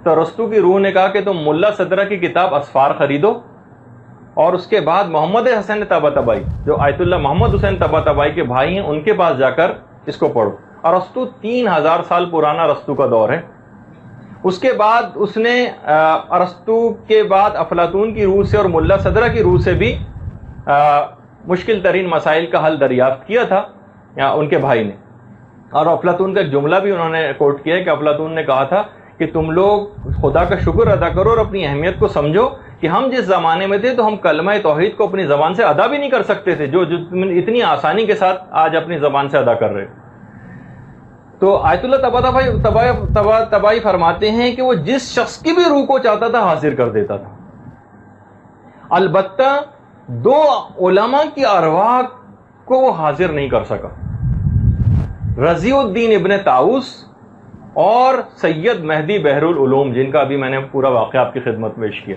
تو ارسطو کی روح نے کہا کہ تم ملا صدرہ کی کتاب اسفار خریدو، اور اس کے بعد محمد حسن طباطبائی جو آیت اللہ محمد حسین طباطبائی کے بھائی ہیں ان کے پاس جا کر اس کو پڑھو۔ ارسطو 3000 سال پرانا ارسطو کا دور ہے۔ اس کے بعد اس نے ارسطو کے بعد افلاطون کی روح سے اور ملا صدرہ کی روح سے بھی مشکل ترین مسائل کا حل دریافت کیا تھا ان کے بھائی نے۔ اور افلاطون کا ایک جملہ بھی انہوں نے کوٹ کیا ہے کہ افلاطون نے کہا تھا کہ تم لوگ خدا کا شکر ادا کرو اور اپنی اہمیت کو سمجھو کہ ہم جس زمانے میں تھے تو ہم کلمہ توحید کو اپنی زبان سے ادا بھی نہیں کر سکتے تھے، جو اتنی آسانی کے ساتھ آج اپنی زبان سے ادا کر رہے۔ تو آیت اللہ طباطبائی فرماتے ہیں کہ وہ جس شخص کی بھی روح کو چاہتا تھا حاضر کر دیتا تھا، البتہ 2 علماء کی ارواح کو وہ حاضر نہیں کر سکا، رضی الدین ابن طاؤس اور سید مہدی بحر العلوم، جن کا ابھی میں نے پورا واقعہ آپ کی خدمت میں پیش کیا۔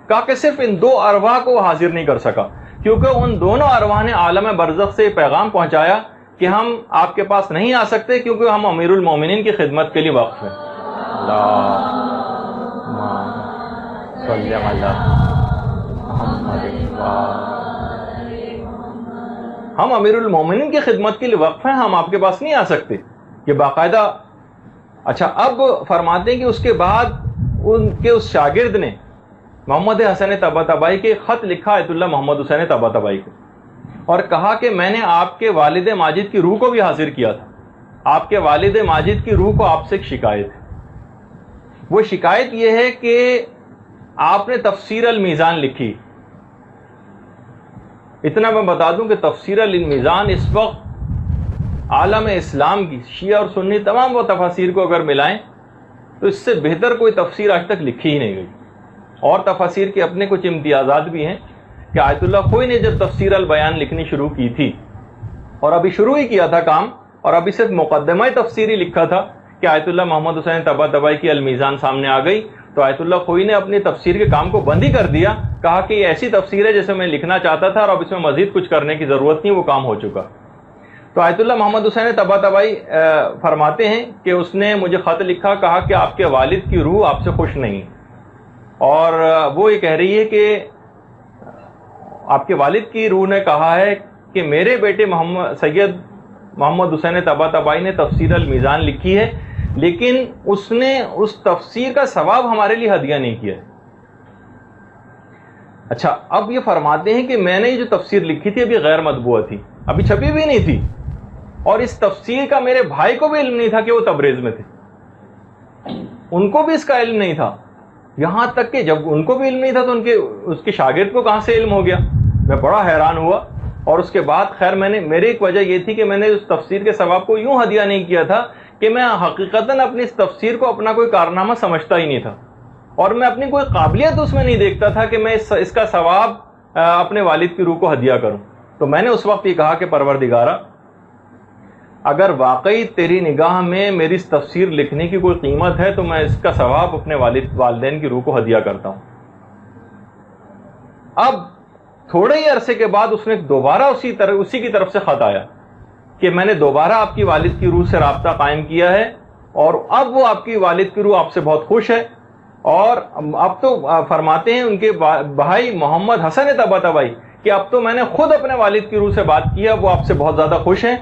کہا کہ صرف ان 2 ارواح کو وہ حاضر نہیں کر سکا، کیونکہ ان دونوں ارواح نے عالم برزخ سے یہ پیغام پہنچایا کہ ہم آپ کے پاس نہیں آ سکتے کیونکہ ہم امیر المومنین کی خدمت کے لیے وقف ہیں۔ ہم امیر المومنین کی خدمت کے لیے وقف ہیں، ہم آپ کے پاس نہیں آ سکتے، یہ باقاعدہ۔ اچھا، اب فرماتے ہیں کہ اس کے بعد ان کے اس شاگرد نے محمد حسن طباطبائی کے خط لکھا آیت اللہ محمد حسین طباطبائی کو، اور کہا کہ میں نے آپ کے والد ماجد کی روح کو بھی حاضر کیا تھا، آپ کے والد ماجد کی روح کو آپ سے ایک شکایت ہے۔ وہ شکایت یہ ہے کہ آپ نے تفسیر المیزان لکھی اتنا میں بتا دوں کہ تفسیر المیزان اس وقت عالم اسلام کی شیعہ اور سنی تمام وہ تفاسیر کو اگر ملائیں تو اس سے بہتر کوئی تفسیر آج تک لکھی ہی نہیں گئی. اور تفاسیر کے اپنے کچھ امتیازات بھی ہیں کہ آیت اللہ خوئی نے جب تفسیر البیان لکھنی شروع کی تھی، اور ابھی شروع ہی کیا تھا کام، اور ابھی صرف مقدمہ تفسیری لکھا تھا کہ آیت اللہ محمد حسین طباطبائی کی المیزان سامنے آ گئی، تو آیت اللہ خوئی نے اپنی تفسیر کے کام کو بند ہی کر دیا. کہا کہ یہ ایسی تفسیر ہے جیسے میں لکھنا چاہتا تھا اور اب اس میں مزید کچھ کرنے کی ضرورت نہیں، وہ کام ہو چکا. تو آیت اللہ محمد حسین طباطبائی فرماتے ہیں کہ اس نے مجھے خط لکھا، کہا کہ آپ کے والد کی روح آپ سے خوش نہیں، اور وہ یہ کہہ رہی ہے کہ آپ کے والد کی روح نے کہا ہے کہ میرے بیٹے سید محمد حسین طباطبائی نے تفسیر المیزان لکھی ہے، لیکن اس نے اس تفسیر کا ثواب ہمارے لیے ہدیہ نہیں کیا. اچھا، اب یہ فرماتے ہیں کہ میں نے یہ جو تفسیر لکھی تھی ابھی غیر مطبوع تھی، ابھی چھپی بھی نہیں تھی، اور اس تفسیر کا میرے بھائی کو بھی علم نہیں تھا کہ وہ تبریز میں تھے، ان کو بھی اس کا علم نہیں تھا. یہاں تک کہ جب ان کو بھی علم نہیں تھا تو اس کے شاگرد کو کہاں سے علم ہو گیا؟ میں بڑا حیران ہوا. اور اس کے بعد خیر میری ایک وجہ یہ تھی کہ میں نے اس تفسیر کے ثواب کو یوں ہدیہ نہیں کیا تھا کہ میں حقیقتاً اپنی اس تفسیر کو اپنا کوئی کارنامہ سمجھتا ہی نہیں تھا، اور میں اپنی کوئی قابلیت اس میں نہیں دیکھتا تھا کہ میں اس کا ثواب اپنے والد کی روح کو ہدیہ کروں. تو میں نے اس وقت یہ کہا کہ پروردگارہ، اگر واقعی تیری نگاہ میں میری اس تفسیر لکھنے کی کوئی قیمت ہے تو میں اس کا ثواب اپنے والدین کی روح کو ہدیہ کرتا ہوں. اب تھوڑے ہی عرصے کے بعد اس نے دوبارہ اسی کی طرف سے خط آیا کہ میں نے دوبارہ آپ کی والد کی روح سے رابطہ قائم کیا ہے، اور اب وہ آپ کی والد کی روح آپ سے بہت خوش ہے، اور اب تو فرماتے ہیں ان کے بھائی محمد حسن طباطبائی کہ اب تو میں نے خود اپنے والد کی روح سے بات کیا، وہ آپ سے بہت زیادہ خوش ہیں،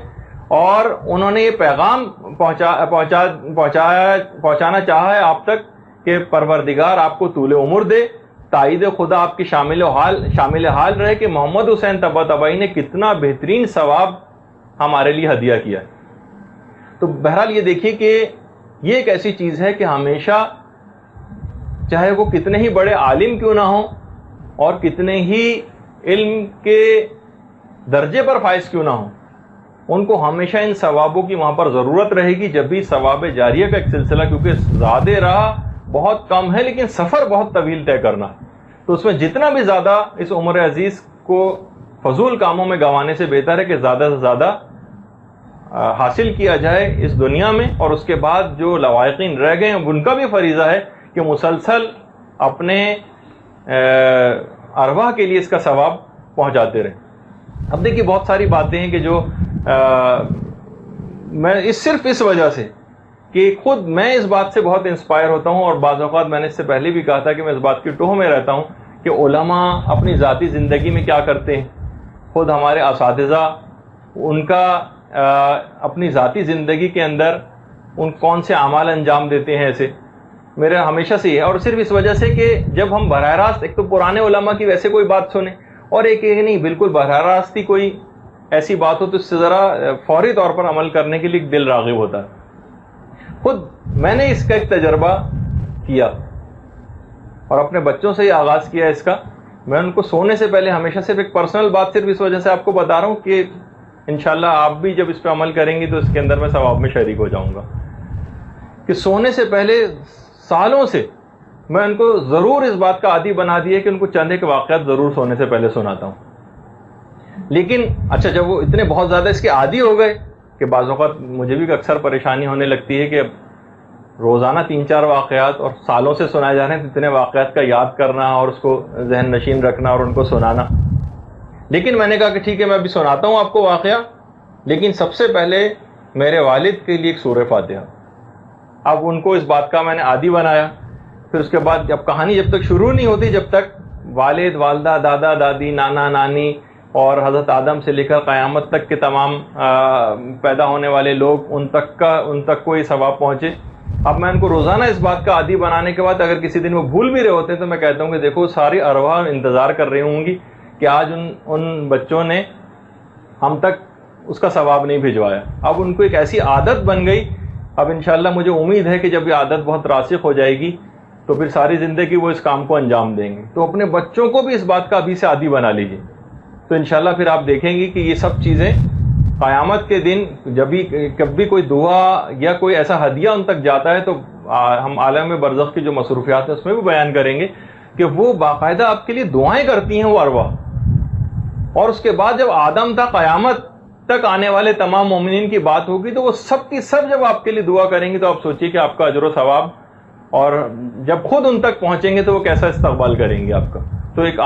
اور انہوں نے یہ پیغام پہنچانا چاہا ہے آپ تک کہ پروردگار آپ کو طول عمر دے، تائید خدا آپ کی شامل حال رہے کہ محمد حسین طباطبائی نے کتنا بہترین ثواب ہمارے لیے ہدیہ کیا ہے. تو بہرحال یہ دیکھیے کہ یہ ایک ایسی چیز ہے کہ ہمیشہ چاہے وہ کتنے ہی بڑے عالم کیوں نہ ہوں اور کتنے ہی علم کے درجے پر فائز کیوں نہ ہوں، ان کو ہمیشہ ان ثوابوں کی وہاں پر ضرورت رہے گی جب بھی ثواب جاریہ کا ایک سلسلہ، کیونکہ زیادہ راہ بہت کم ہے لیکن سفر بہت طویل طے کرنا، تو اس میں جتنا بھی زیادہ اس عمر عزیز کو فضول کاموں میں گنوانے سے بہتر ہے کہ زیادہ سے زیادہ حاصل کیا جائے اس دنیا میں، اور اس کے بعد جو لوائقین رہ گئے ہیں ان کا بھی فریضہ ہے کہ مسلسل اپنے ارواح کے لیے اس کا ثواب پہنچاتے رہیں. اب دیکھیے بہت ساری باتیں ہیں کہ جو میں صرف اس وجہ سے کہ خود میں اس بات سے بہت انسپائر ہوتا ہوں، اور بعض اوقات میں نے اس سے پہلے بھی کہا تھا کہ میں اس بات کی ٹوہ میں رہتا ہوں کہ علماء اپنی ذاتی زندگی میں کیا کرتے ہیں، خود ہمارے اساتذہ ان کا اپنی ذاتی زندگی کے اندر ان کون سے اعمال انجام دیتے ہیں. ایسے میرا ہمیشہ سے یہ ہے، اور صرف اس وجہ سے کہ جب ہم براہ راست ایک تو پرانے علماء کی ویسے کوئی بات سنیں، اور ایک نہیں بالکل براہ راست ہی کوئی ایسی بات ہو تو اس سے ذرا فوری طور پر عمل کرنے کے لیے دل راغب ہوتا ہے. خود میں نے اس کا ایک تجربہ کیا اور اپنے بچوں سے ہی آغاز کیا اس کا. میں ان کو سونے سے پہلے ہمیشہ صرف ایک پرسنل بات صرف اس وجہ سے آپ کو بتا رہا ہوں کہ انشاءاللہ آپ بھی جب اس پہ عمل کریں گی تو اس کے اندر میں ثواب میں شریک ہو جاؤں گا، کہ سونے سے پہلے سالوں سے میں ان کو ضرور اس بات کا عادی بنا دیا کہ ان کو چند ایک واقعات ضرور سونے سے پہلے سناتا ہوں. لیکن اچھا جب وہ اتنے بہت زیادہ اس کے عادی ہو گئے کہ بعض اوقات مجھے بھی اکثر پریشانی ہونے لگتی ہے کہ اب روزانہ 3-4 واقعات اور سالوں سے سنائے جا رہے ہیں، اتنے واقعات کا یاد کرنا اور اس کو ذہن نشین رکھنا اور ان کو سنانا. لیکن میں نے کہا کہ ٹھیک ہے میں ابھی سناتا ہوں آپ کو واقعہ، لیکن سب سے پہلے میرے والد کے لیے ایک سورہ فاتحہ. اب ان کو اس بات کا میں نے عادی بنایا. پھر اس کے بعد جب کہانی جب تک شروع نہیں ہوتی جب تک والد والدہ دادا دادی نانا نانی اور حضرت آدم سے لے کر قیامت تک کے تمام پیدا ہونے والے لوگ ان تک کو یہ ثواب پہنچے. اب میں ان کو روزانہ اس بات کا عادی بنانے کے بعد اگر کسی دن وہ بھول بھی رہے ہوتے ہیں تو میں کہتا ہوں کہ دیکھو ساری ارواح انتظار کر رہی ہوں گی کہ آج ان بچوں نے ہم تک اس کا ثواب نہیں بھجوایا. اب ان کو ایک ایسی عادت بن گئی. اب انشاءاللہ مجھے امید ہے کہ جب یہ عادت بہت راسخ ہو جائے گی تو پھر ساری زندگی وہ اس کام کو انجام دیں گے. تو اپنے بچوں کو بھی اس بات کا ابھی سے عادی بنا لیجیے تو انشاءاللہ پھر آپ دیکھیں گی کہ یہ سب چیزیں قیامت کے دن جب بھی کوئی دعا یا کوئی ایسا ہدیہ ان تک جاتا ہے تو ہم عالم برزخ کی جو مصروفیات ہیں اس میں بھی بیان کریں گے کہ وہ باقاعدہ آپ کے لیے دعائیں کرتی ہیں وہ ارواح. اور اس کے بعد جب آدم تا قیامت تک آنے والے تمام مومنین کی بات ہوگی تو وہ سب کی سب جب آپ کے لیے دعا کریں گے تو آپ سوچیے کہ آپ کا اجر و ثواب، اور جب خود ان تک پہنچیں گے تو وہ کیسا استقبال کریں گے آپ کا. تو ایک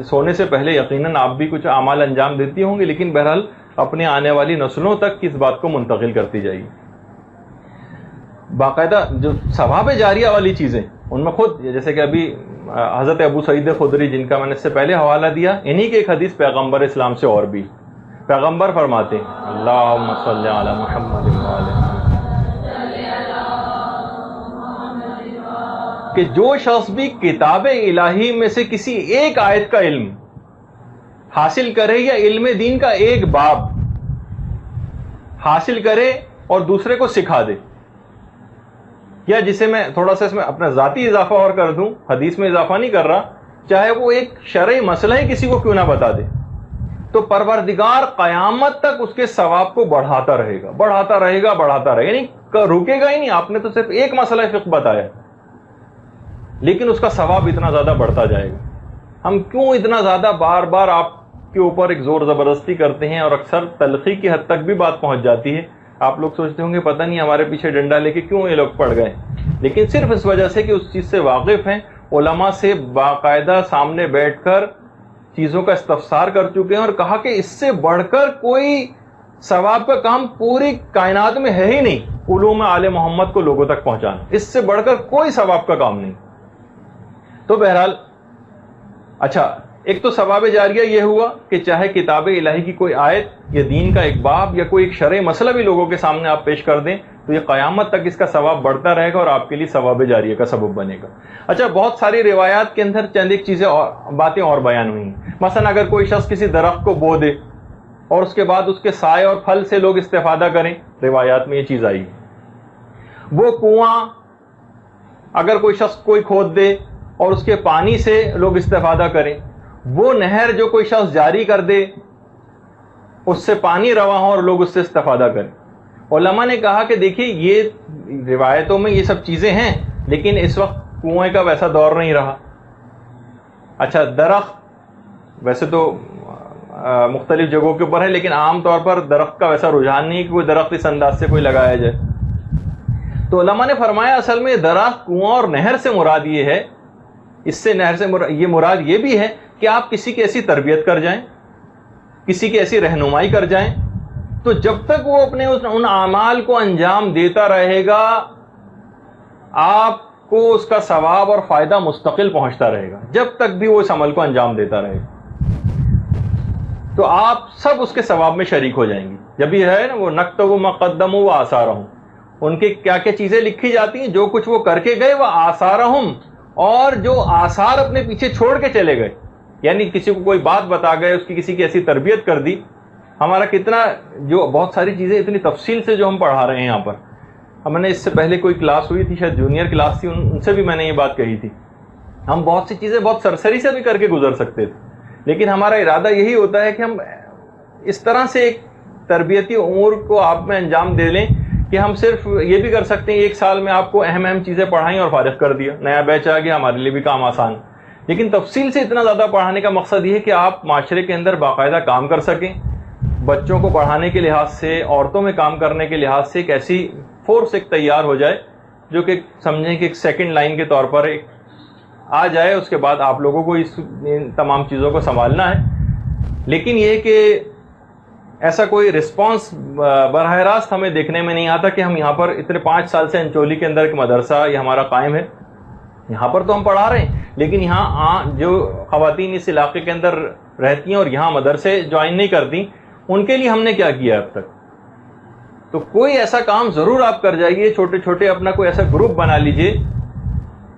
سونے سے پہلے یقیناً آپ بھی کچھ اعمال انجام دیتی ہوں گے، لیکن بہرحال اپنے آنے والی نسلوں تک اس بات کو منتقل کرتی جائیے. باقاعدہ جو ثواب جاریہ والی چیزیں ان میں خود جیسے کہ ابھی حضرت ابو سعید خدری جن کا میں نے اس سے پہلے حوالہ دیا، انہی کی ایک حدیث پیغمبر اسلام سے اور بھی پیغمبر فرماتے ہیں اللہم صلی علی محمد کہ جو شخص بھی کتاب الہی میں سے کسی ایک آیت کا علم حاصل کرے یا علم دین کا ایک باب حاصل کرے اور دوسرے کو سکھا دے، یا جسے میں تھوڑا سا اس میں اپنا ذاتی اضافہ اور کر دوں، حدیث میں اضافہ نہیں کر رہا، چاہے وہ ایک شرعی مسئلہ ہی کسی کو کیوں نہ بتا دے، تو پروردگار قیامت تک اس کے ثواب کو بڑھاتا رہے گا بڑھاتا رہے گا بڑھاتا رہے گا، یعنی رکے گا ہی نہیں. آپ نے تو صرف ایک مسئلہ فقہ بتایا لیکن اس کا ثواب اتنا زیادہ بڑھتا جائے گا. ہم کیوں اتنا زیادہ بار بار آپ کے اوپر ایک زور زبردستی کرتے ہیں اور اکثر تلخی کی حد تک بھی بات پہنچ جاتی ہے. آپ لوگ سوچتے ہوں گے پتہ نہیں ہمارے پیچھے ڈنڈا لے کے کیوں یہ لوگ پڑ گئے، لیکن صرف اس وجہ سے کہ اس چیز سے واقف ہیں، علماء سے باقاعدہ سامنے بیٹھ کر چیزوں کا استفسار کر چکے ہیں اور کہا کہ اس سے بڑھ کر کوئی ثواب کا کام پوری کائنات میں ہے ہی نہیں، علوم آل محمد کو لوگوں تک پہنچانا، اس سے بڑھ کر کوئی ثواب کا کام نہیں. تو بہرحال اچھا، ایک تو ثواب جاریہ یہ ہوا کہ چاہے کتاب الہی کی کوئی آیت یا دین کا ایک باب یا کوئی ایک شرعی مسئلہ بھی لوگوں کے سامنے آپ پیش کر دیں تو یہ قیامت تک اس کا ثواب بڑھتا رہے گا اور آپ کے لیے ثواب جاریہ کا سبب بنے گا. اچھا، بہت ساری روایات کے اندر چند ایک چیزیں اور باتیں اور بیان ہوئی ہیں. مثلا اگر کوئی شخص کسی درخت کو بو دے اور اس کے بعد اس کے سائے اور پھل سے لوگ استفادہ کریں، روایات میں یہ چیز آئی. وہ کنواں اگر کوئی شخص کوئی کھود دے اور اس کے پانی سے لوگ استفادہ کریں، وہ نہر جو کوئی شخص جاری کر دے اس سے پانی رواں ہو اور لوگ اس سے استفادہ کریں. علماء نے کہا کہ دیکھیے یہ روایتوں میں یہ سب چیزیں ہیں لیکن اس وقت کنویں کا ویسا دور نہیں رہا. اچھا، درخت ویسے تو مختلف جگہوں کے اوپر ہے لیکن عام طور پر درخت کا ویسا رجحان نہیں کہ کوئی درخت اس انداز سے کوئی لگایا جائے. تو علماء نے فرمایا اصل میں درخت، کنواں اور نہر سے مراد یہ ہے، اس سے نہر سے یہ مراد یہ بھی ہے کہ آپ کسی کی ایسی تربیت کر جائیں، کسی کی ایسی رہنمائی کر جائیں تو جب تک وہ اپنے ان اعمال کو انجام دیتا رہے گا آپ کو اس کا ثواب اور فائدہ مستقل پہنچتا رہے گا، جب تک بھی وہ اس عمل کو انجام دیتا رہے تو آپ سب اس کے ثواب میں شریک ہو جائیں گے. جب یہ ہے نا وہ نکتب مقدموا و آثارہم، ان کی کیا کیا چیزیں لکھی جاتی ہیں، جو کچھ وہ کر کے گئے، وہ آثارہم، اور جو آثار اپنے پیچھے چھوڑ کے چلے گئے، یعنی کسی کو کوئی بات بتا گئے، اس کی کسی کی ایسی تربیت کر دی. ہمارا کتنا جو بہت ساری چیزیں اتنی تفصیل سے جو ہم پڑھا رہے ہیں یہاں پر، ہم نے اس سے پہلے کوئی کلاس ہوئی تھی، شاید جونیئر کلاس تھی، ان سے بھی میں نے یہ بات کہی تھی. ہم بہت سی چیزیں بہت سرسری سے بھی کر کے گزر سکتے تھے لیکن ہمارا ارادہ یہی ہوتا ہے کہ ہم اس طرح سے ایک تربیتی امور کو آپ میں انجام دے لیں کہ ہم صرف یہ بھی کر سکتے ہیں ایک سال میں آپ کو اہم چیزیں پڑھائیں اور فارغ کر دیا، نیا بیچ آ گیا، ہمارے لیے بھی کام آسان. لیکن تفصیل سے اتنا زیادہ پڑھانے کا مقصد یہ ہے کہ آپ معاشرے کے اندر باقاعدہ کام کر سکیں، بچوں کو پڑھانے کے لحاظ سے، عورتوں میں کام کرنے کے لحاظ سے ایک ایسی فورس ایک تیار ہو جائے جو کہ سمجھیں کہ ایک سیکنڈ لائن کے طور پر ایک آ جائے. اس کے بعد آپ لوگوں کو ان تمام چیزوں کو سنبھالنا ہے. لیکن یہ کہ ایسا کوئی رسپانس براہ راست ہمیں دیکھنے میں نہیں آتا کہ ہم یہاں پر اتنے 5 سال سے انچولی کے اندر ایک مدرسہ یہ ہمارا قائم ہے، یہاں پر تو ہم پڑھا رہے ہیں لیکن یہاں جو خواتین اس علاقے کے اندر رہتی ہیں اور یہاں مدرسے جوائن نہیں کرتی، ان کے لیے ہم نے کیا کیا اب تک؟ تو کوئی ایسا کام ضرور آپ کر جائیے، چھوٹے چھوٹے اپنا کوئی ایسا گروپ بنا لیجئے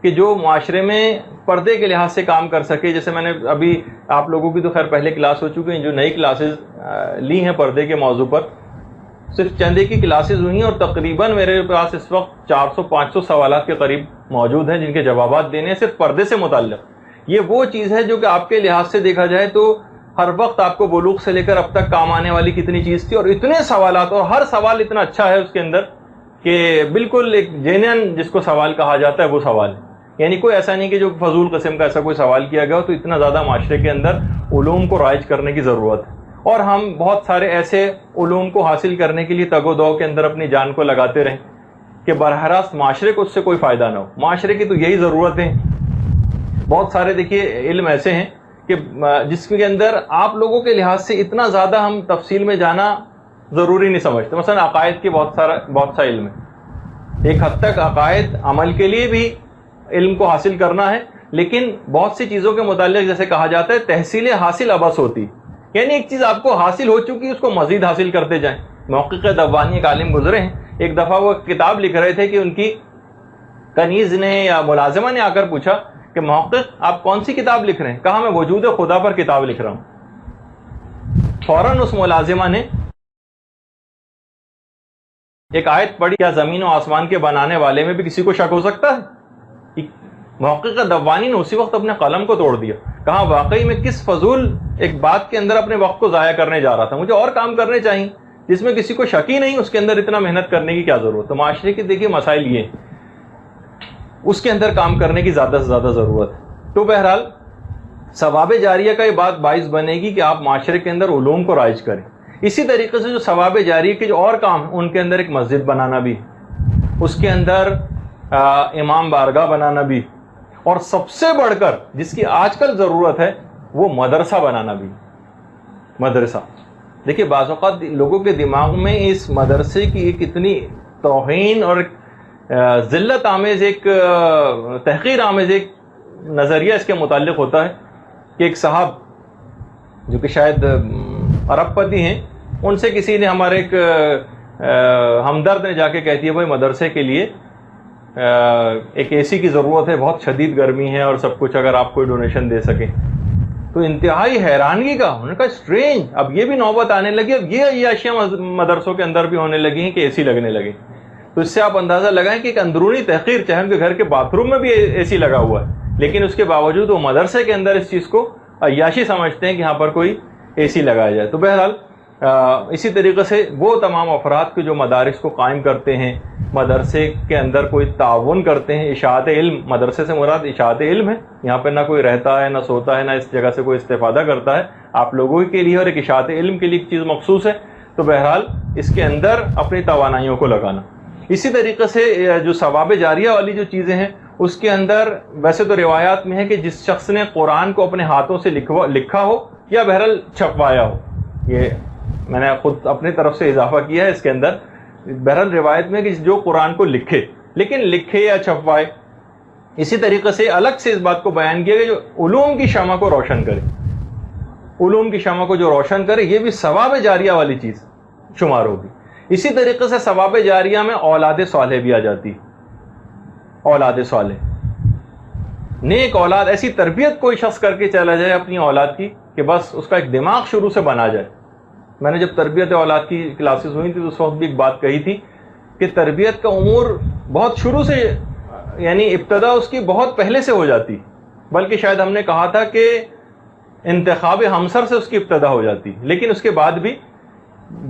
کہ جو معاشرے میں پردے کے لحاظ سے کام کر سکے. جیسے میں نے ابھی آپ لوگوں کی تو خیر پہلے کلاس ہو چکی ہیں، جو نئی کلاسز لی ہیں پردے کے موضوع پر، صرف چند ایک کی کلاسز ہوئی ہیں اور تقریباً میرے پاس اس وقت 400-500 سوالات کے قریب موجود ہیں جن کے جوابات دینے ہیں صرف پردے سے متعلق. یہ وہ چیز ہے جو کہ آپ کے لحاظ سے دیکھا جائے تو ہر وقت آپ کو بلوغ سے لے کر اب تک کام آنے والی کتنی چیز تھی، اور اتنے سوالات، اور ہر سوال اتنا اچھا ہے اس کے اندر کہ بالکل ایک جینین جس کو سوال کہا جاتا ہے وہ سوال ہے. یعنی کوئی ایسا نہیں کہ جو فضول قسم کا ایسا کوئی سوال کیا گیا ہو. تو اتنا زیادہ معاشرے کے اندر علوم کو رائج کرنے کی ضرورت ہے، اور ہم بہت سارے ایسے علوم کو حاصل کرنے کے لیے تگ و دو کے اندر اپنی جان کو لگاتے رہیں کہ براہ راست معاشرے کو اس سے کوئی فائدہ نہ ہو. معاشرے کی تو یہی ضرورت ہے. بہت سارے دیکھیے علم ایسے ہیں کہ جس کے اندر آپ لوگوں کے لحاظ سے اتنا زیادہ ہم تفصیل میں جانا ضروری نہیں سمجھتے. مثلا عقائد کی بہت سا علم ہے. ایک حد تک عقائد عمل کے لیے بھی علم کو حاصل کرنا ہے، لیکن بہت سی چیزوں کے متعلق جیسے کہا جاتا ہے تحصیل حاصل ابس ہوتی، یعنی ایک چیز آپ کو حاصل ہو چکی اس کو مزید حاصل کرتے جائیں. محقق دوانی ایک عالم گزرے ہیں، ایک دفعہ وہ کتاب لکھ رہے تھے کہ ان کی کنیز نے یا ملازمہ نے آ کر پوچھا کہ محقق آپ کون سی کتاب لکھ رہے ہیں؟ کہا میں وجود خدا پر کتاب لکھ رہا ہوں. فوراً اس ملازمہ نے ایک آیت پڑھی، کیا زمین و آسمان کے بنانے والے میں بھی کسی کو شک ہو سکتا ہے؟ محقق دوانی نے اسی وقت اپنے قلم کو توڑ دیا. کہا واقعی میں کس فضول ایک بات کے اندر اپنے وقت کو ضائع کرنے جا رہا تھا، مجھے اور کام کرنے چاہیے جس میں کسی کو شک ہی نہیں، اس کے اندر اتنا محنت کرنے کی کیا ضرورت. تو معاشرے کے دیکھیے مسائل یہ ہیں، اس کے اندر کام کرنے کی زیادہ سے زیادہ ضرورت ہے. تو بہرحال ثواب جاریہ کا یہ بات باعث بنے گی کہ آپ معاشرے کے اندر علوم کو رائج کریں. اسی طریقے سے جو ثواب جاریہ کے جو اور کام ہیں ان کے اندر ایک مسجد بنانا بھی، اس کے اندر امام بارگاہ بنانا بھی، اور سب سے بڑھ کر جس کی آج کل ضرورت ہے وہ مدرسہ بنانا بھی. مدرسہ دیکھیے بعض اوقات لوگوں کے دماغ میں اس مدرسے کی ایک اتنی توہین اور ذلت آمیز ایک تحقیر آمیز ایک نظریہ اس کے متعلق ہوتا ہے کہ ایک صاحب جو کہ شاید ارب پتی ہیں، ان سے کسی نے، ہمارے ایک ہمدرد نے جا کے کہتی ہے بھائی مدرسے کے لیے ایک اے سی کی ضرورت ہے، بہت شدید گرمی ہے اور سب کچھ، اگر آپ کوئی ڈونیشن دے سکیں. تو انتہائی حیرانگی کا، انہوں نے کہا اسٹرینج، اب یہ بھی نوبت آنے لگی، اب یہ عیاشیاں مدرسوں کے اندر بھی ہونے لگی ہیں کہ اے سی لگنے لگے. تو اس سے آپ اندازہ لگائیں کہ ایک اندرونی تحقیر، چاہے ان کے گھر کے باتھ روم میں بھی اے سی لگا ہوا ہے، لیکن اس کے باوجود وہ مدرسے کے اندر اس چیز کو عیاشی سمجھتے ہیں کہ یہاں پر کوئی اے سی لگایا جائے. تو بہرحال اسی طریقے سے وہ تمام افراد کے جو مدارس کو قائم کرتے ہیں، مدرسے کے اندر کوئی تعاون کرتے ہیں، اشاعت علم، مدرسے سے مراد اشاعت علم ہے. یہاں پہ نہ کوئی رہتا ہے، نہ سوتا ہے، نہ اس جگہ سے کوئی استفادہ کرتا ہے، آپ لوگوں کے لیے اور ایک اشاعت علم کے لیے ایک چیز مخصوص ہے. تو بہرحال اس کے اندر اپنی توانائیوں کو لگانا. اسی طریقے سے جو ثواب جاریہ والی جو چیزیں ہیں اس کے اندر ویسے تو روایات میں ہے کہ جس شخص نے قرآن کو اپنے ہاتھوں سے لکھا ہو یا بہرحال چھپوایا ہو، یہ میں نے خود اپنی طرف سے اضافہ کیا ہے اس کے اندر، بہرحال روایت میں کہ جو قرآن کو لکھے، لیکن لکھے یا چھپوائے. اسی طریقے سے الگ سے اس بات کو بیان کیا کہ جو علوم کی شمع کو روشن کرے، علوم کی شمع کو جو روشن کرے، یہ بھی ثواب جاریہ والی چیز شمار ہوگی. اسی طریقے سے ثواب جاریہ میں اولاد صالح بھی آ جاتی. اولاد صالح، نیک اولاد، ایسی تربیت کوئی شخص کر کے چلا جائے اپنی اولاد کی کہ بس اس کا ایک دماغ شروع سے بنا جائے. میں نے جب تربیت اولاد کی کلاسز ہوئی تھی تو اس وقت بھی ایک بات کہی تھی کہ تربیت کا امور بہت شروع سے، یعنی ابتدا اس کی بہت پہلے سے ہو جاتی، بلکہ شاید ہم نے کہا تھا کہ انتخاب ہمسر سے اس کی ابتدا ہو جاتی. لیکن اس کے بعد بھی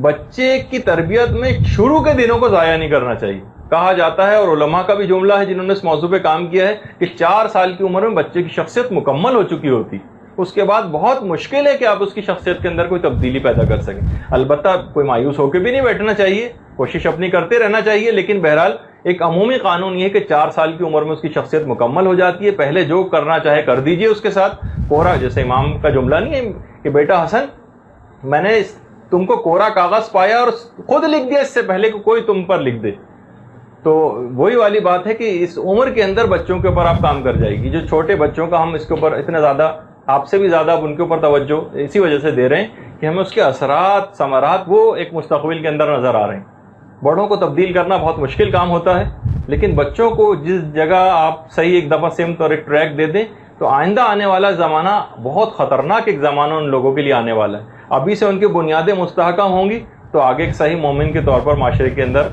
بچے کی تربیت میں شروع کے دنوں کو ضائع نہیں کرنا چاہیے. کہا جاتا ہے، اور علماء کا بھی جملہ ہے جنہوں نے اس موضوع پہ کام کیا ہے، کہ 4 سال کی عمر میں بچے کی شخصیت مکمل ہو چکی ہوتی، اس کے بعد بہت مشکل ہے کہ آپ اس کی شخصیت کے اندر کوئی تبدیلی پیدا کر سکیں. البتہ کوئی مایوس ہو کے بھی نہیں بیٹھنا چاہیے، کوشش اپنی کرتے رہنا چاہیے، لیکن بہرحال ایک عمومی قانون یہ ہے کہ 4 سال کی عمر میں اس کی شخصیت مکمل ہو جاتی ہے. پہلے جو کرنا چاہے کر دیجئے اس کے ساتھ. کوہرا، جیسے امام کا جملہ نہیں ہے کہ بیٹا حسن، میں نے تم کو کوہرا کاغذ پایا اور خود لکھ دیا اس سے پہلے کہ کوئی تم پر لکھ دے. تو وہی والی بات ہے کہ اس عمر کے اندر بچوں کے اوپر آپ کام کر جائے گی. جو چھوٹے بچوں کا ہم اس کے اوپر اتنا زیادہ، آپ سے بھی زیادہ اب ان کے اوپر توجہ اسی وجہ سے دے رہے ہیں کہ ہمیں اس کے اثرات، ثمرات وہ ایک مستقبل کے اندر نظر آ رہے ہیں. بڑوں کو تبدیل کرنا بہت مشکل کام ہوتا ہے، لیکن بچوں کو جس جگہ آپ صحیح ایک دفعہ سمت اور ایک ٹریک دے دیں تو آئندہ آنے والا زمانہ بہت خطرناک ایک زمانہ ان لوگوں کے لیے آنے والا ہے. ابھی سے ان کی بنیادیں مستحکم ہوں گی تو آگے ایک صحیح مومن کے طور پر معاشرے کے اندر